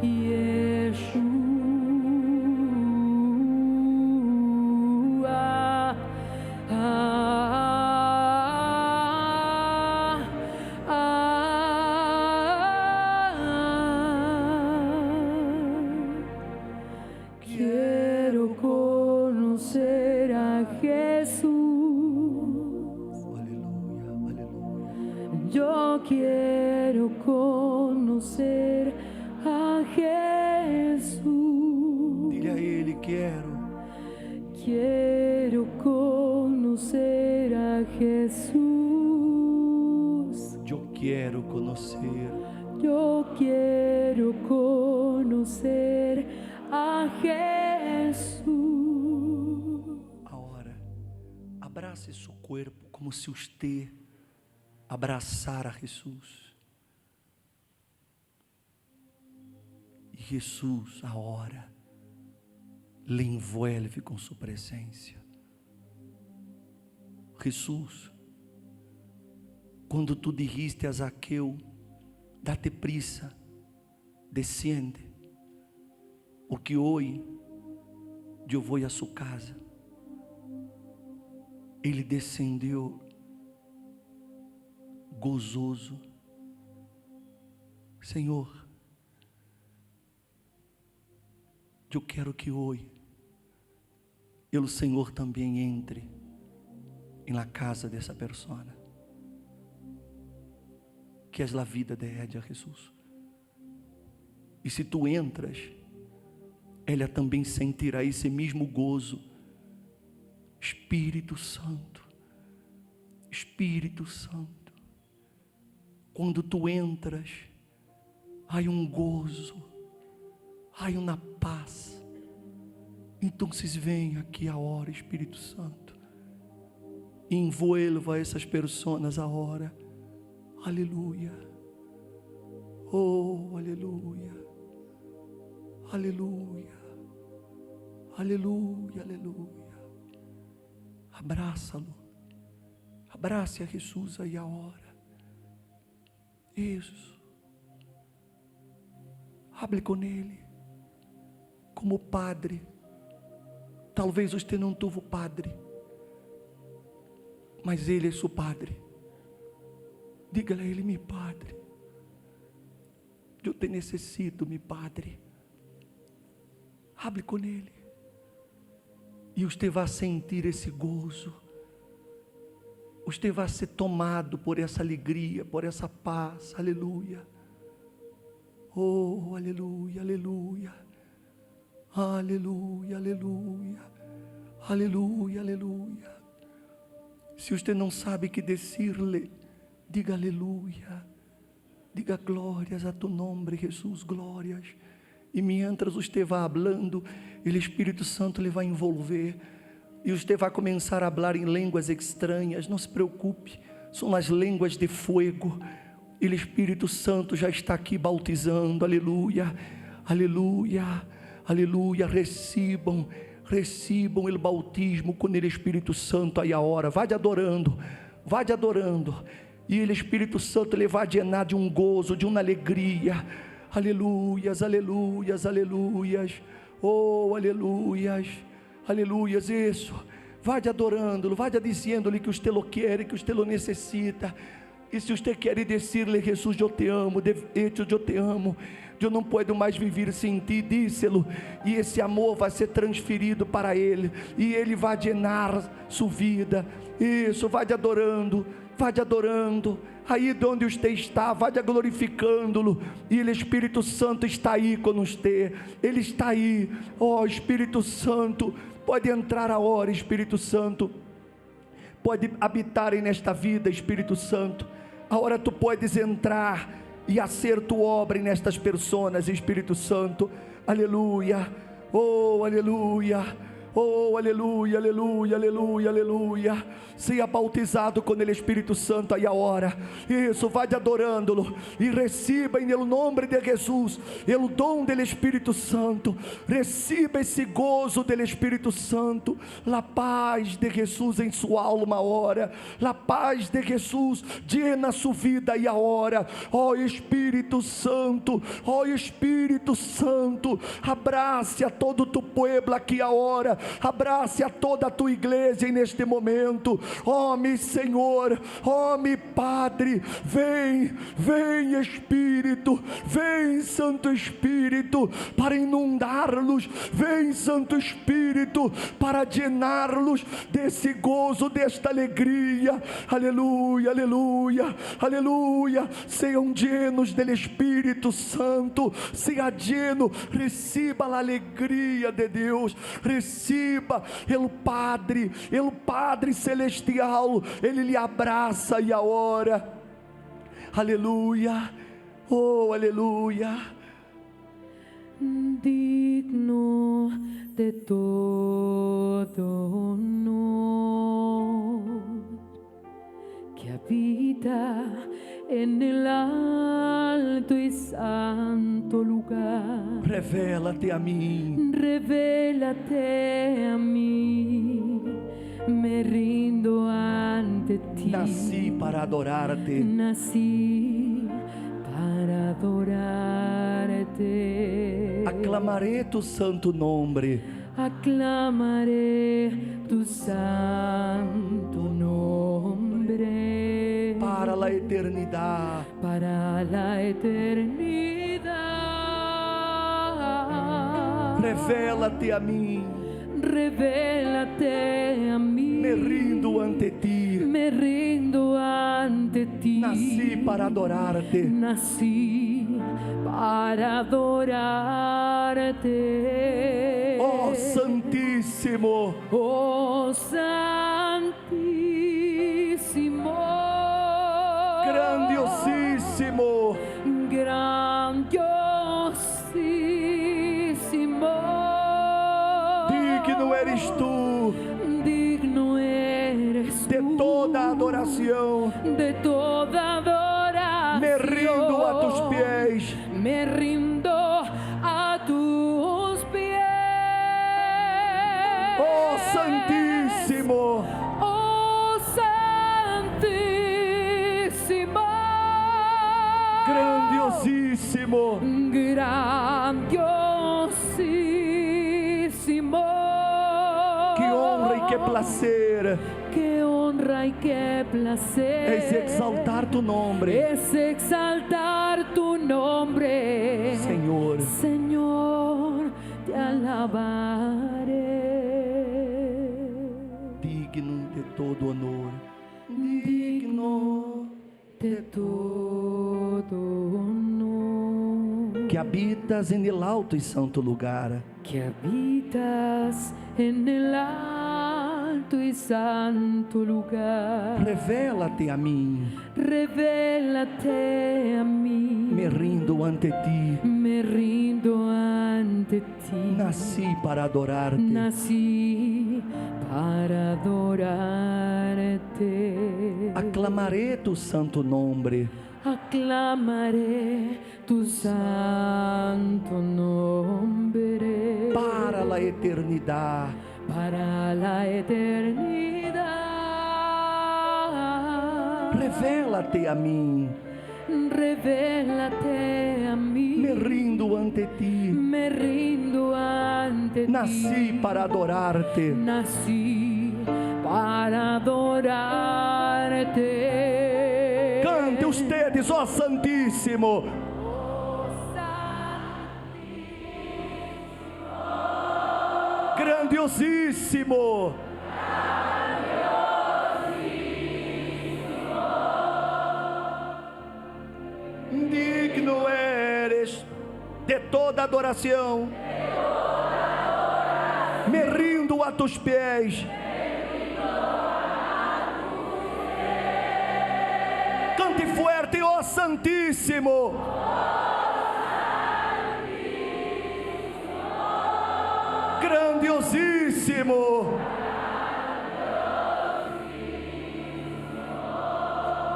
Yeshua. quiero conocer a Jesús. Dile a Ele: Quiero conocer a Jesús. Eu quero conhecer. Yo quiero conocer a Jesús. Agora, abrace seu corpo como se você abraçara a Jesus. E Jesus, agora, lhe envolve com sua presença. Jesus, quando tu dijiste a Zaqueu: date prisa, desciende, porque hoje eu vou a sua casa. Ele descendeu gozoso. Senhor, eu quero que hoje o Senhor também entre na casa dessa pessoa, que és a vida de ella, Jesus. E se tu entras, ela também sentirá esse mesmo gozo. Espírito Santo, Espírito Santo, quando tu entras, há gozo, há uma paz. Então vem aqui agora, Espírito Santo, e envolva essas pessoas agora. Aleluia, oh aleluia, aleluia, aleluia, aleluia. Abraça-lo, abrace a Jesus aí agora. Isso, hable com Ele, como Padre. Talvez você não teve Padre, mas Ele é seu Padre. Diga a Ele: meu Padre, eu te necessito, meu Padre. Hable com Ele, e você vai sentir esse gozo. Você vai ser tomado por essa alegria, por essa paz. Aleluia. Oh, aleluia, aleluia. Aleluia, aleluia. Aleluia, aleluia. Se você não sabe que dizer-lhe, diga aleluia. Diga glórias a tu nome, Jesus, glórias. E mientras você vai falando, o Espírito Santo lhe vai envolver. E você vai começar a falar em línguas estranhas. Não se preocupe, são as línguas de fogo. E o Espírito Santo já está aqui bautizando. Aleluia, aleluia, aleluia. Recebam o bautismo com o Espírito Santo aí a hora. Vai adorando, vai adorando. E o Espírito Santo lhe vai llenar de gozo, de uma alegria. Aleluias, aleluias, aleluias. Oh, aleluias, aleluias. Isso, vai adorando-lo, vai dizendo-lhe que você lo quer, que você lo necessita. E se você quer dizer-lhe: Jesus, eu te amo, eu te amo, eu não posso mais viver sem ti, díselo. E esse amor vai ser transferido para Ele, e Ele vai llenar sua vida. Isso, vai adorando, vai adorando. Aí de onde você está, vai glorificando-lo. E o Espírito Santo está aí com você. Ele está aí. Oh, Espírito Santo, pode entrar agora, Espírito Santo. Pode habitar nesta vida, Espírito Santo. Agora tu podes entrar e fazer tua obra nestas pessoas, Espírito Santo. Aleluia. Oh, aleluia. Oh, aleluia, aleluia, aleluia, aleluia. Seja bautizado com o Espírito Santo aí agora. Isso, vai adorando-lo. E receba em nome de Jesus o dom do Espírito Santo. Receba esse gozo do Espírito Santo. A paz de Jesus em sua alma agora. A paz de Jesus llena sua vida aí agora. Oh Espírito Santo, oh Espírito Santo, abrace a todo tu pueblo aqui agora. Abrace a toda a tua igreja neste momento. Ó-me, Senhor, ó-me, Padre, vem, vem Espírito, vem Santo Espírito, para inundar-los, vem Santo Espírito, para llenar-los desse gozo, desta alegria. Aleluia, aleluia, aleluia. Sejam llenos del Espírito Santo, seja lleno, receba a alegria de Deus, receba o Padre Celestial, Ele lhe abraça e a ora. Aleluia, oh aleluia. Digno de todo honor, que habita en el alto y santo lugar. Revela-te a mim, revélate a mí, me rindo ante ti. Nasci para adorar-te, nací para adorarte. Aclamaré tu santo nome, aclamaré tu santo nombre para a eternidade, para la eternidad. Revela-te a mim, revélate a mí, me rindo ante ti, me rindo ante ti. Nasci para adorar-te, nací para adorarte. Oh Santíssimo, oh Santíssimo, grandiosíssimo, grandiosíssimo. Digno eres tu, digno eres de tú, toda adoração, de toda adoración. me rindo a tus pies, me rindo a tus pies. Oh Santíssimo, oh Santíssimo, grandiosíssimo, grandiosíssimo. que honra e que placer, que honra y que placer es exaltar tu nombre, es exaltar tu nombre, Senhor. Señor, te alabaré. Digno de todo honor, digno de todo honor, que habitas en el alto e santo lugar, que habitas en el alto y santo lugar. revela-te a mim, revélate a mí, me rindo ante ti, me rindo ante ti. nasci para adorar-te, nací para adorarte. aclamaré tu santo nome, aclamaré tu santo nombre para a eternidade, para la eternidad. revela-te a mim, revélate a mí, me rindo ante ti, me rindo ante nasci ti. para adorar-te, nací para adorarte. cante ustedes, ó Santíssimo, grandiosíssimo, digno eres de toda adoração, me rindo a tus pés, cante fuerte, ó Santíssimo, grandiosíssimo,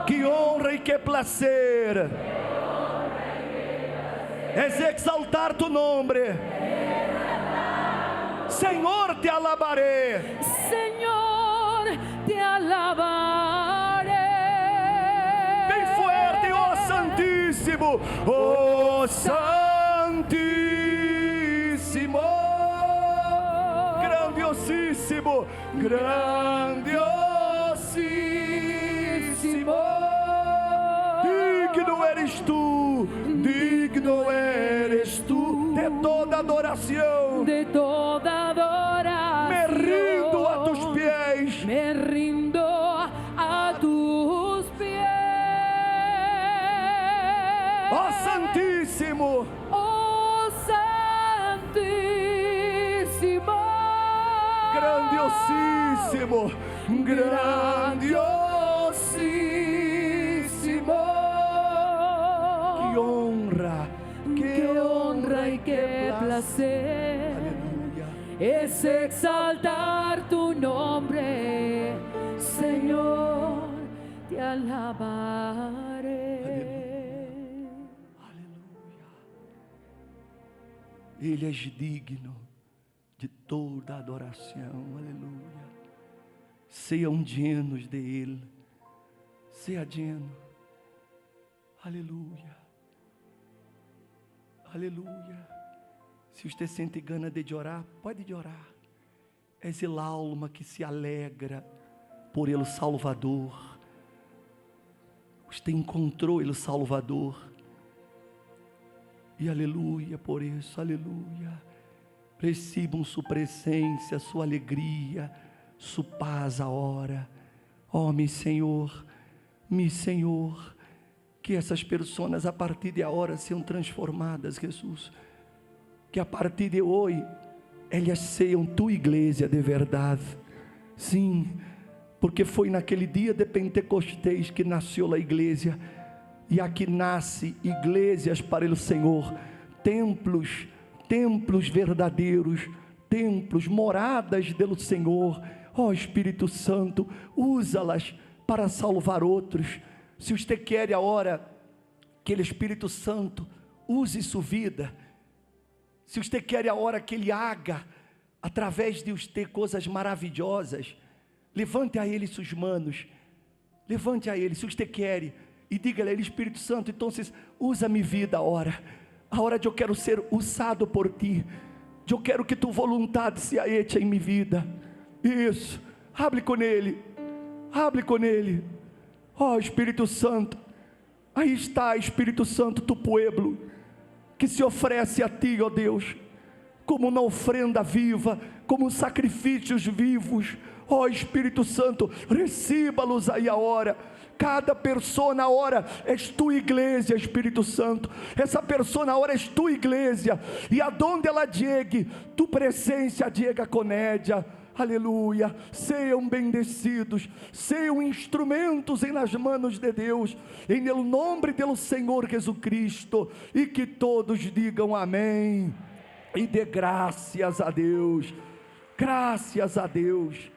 que honra e que placer, es exaltar tu nombre, Senhor, te alabaré, Señor, te alabaré. bem fuerte, ó Santíssimo, ó Santíssimo, grandiosíssimo, Santíssimo, grandiosíssimo. Digno eres tu de toda adoração. De toda adoración. Me rindo a tus pies. Me rindo a tus pies. Ó Santíssimo, Oh Santísimo, grandiosíssimo, grandiosíssimo. Que honra y qué placer Aleluya. es exaltar tu nombre, Señor, te alabaré. Aleluia. Ele é digno de toda adoração. Aleluia. Sejam llenos de Ele. Seja lleno. Aleluia. Aleluia. Se você sente gana de orar, pode orar. És a alma que se alegra por Ele Salvador. Você encontrou Ele Salvador. E aleluia por isso, aleluia. Recebam sua presença, sua alegria, sua paz agora. Oh, meu Senhor, que essas pessoas a partir de agora sejam transformadas, Jesus. Que a partir de hoje, elas sejam tua igreja de verdade. Sim, porque foi naquele dia de Pentecostés que nasceu a igreja. E aqui nasce igrejas para o Senhor, templos verdadeiros, templos, moradas do Senhor. Ó Espírito Santo, usa-las para salvar outros. Se você quer agora que o Espírito Santo use sua vida, se você quer agora que Ele haga através de você coisas maravilhosas, levante a Ele suas mãos, levante a Ele, se você quer, e diga a Ele: Espírito Santo, então usa minha vida agora, a hora de eu quero ser usado por Ti, eu quero que Tua vontade se hecha em minha vida. Isso, hable com Ele, ó Espírito Santo, aí está Espírito Santo, tu pueblo, que se oferece a Ti, ó Deus, como uma ofrenda viva, como sacrifícios vivos. Ó Espírito Santo, receba-los aí agora. Cada pessoa na hora é tua igreja, Espírito Santo. Essa pessoa na hora é tua igreja, e aonde ela chegue, tu presença chega com ela. Aleluia. Sejam bendecidos, sejam instrumentos nas mãos de Deus, em nome do Senhor Jesus Cristo, e que todos digam amém, e dê graças a Deus, graças a Deus.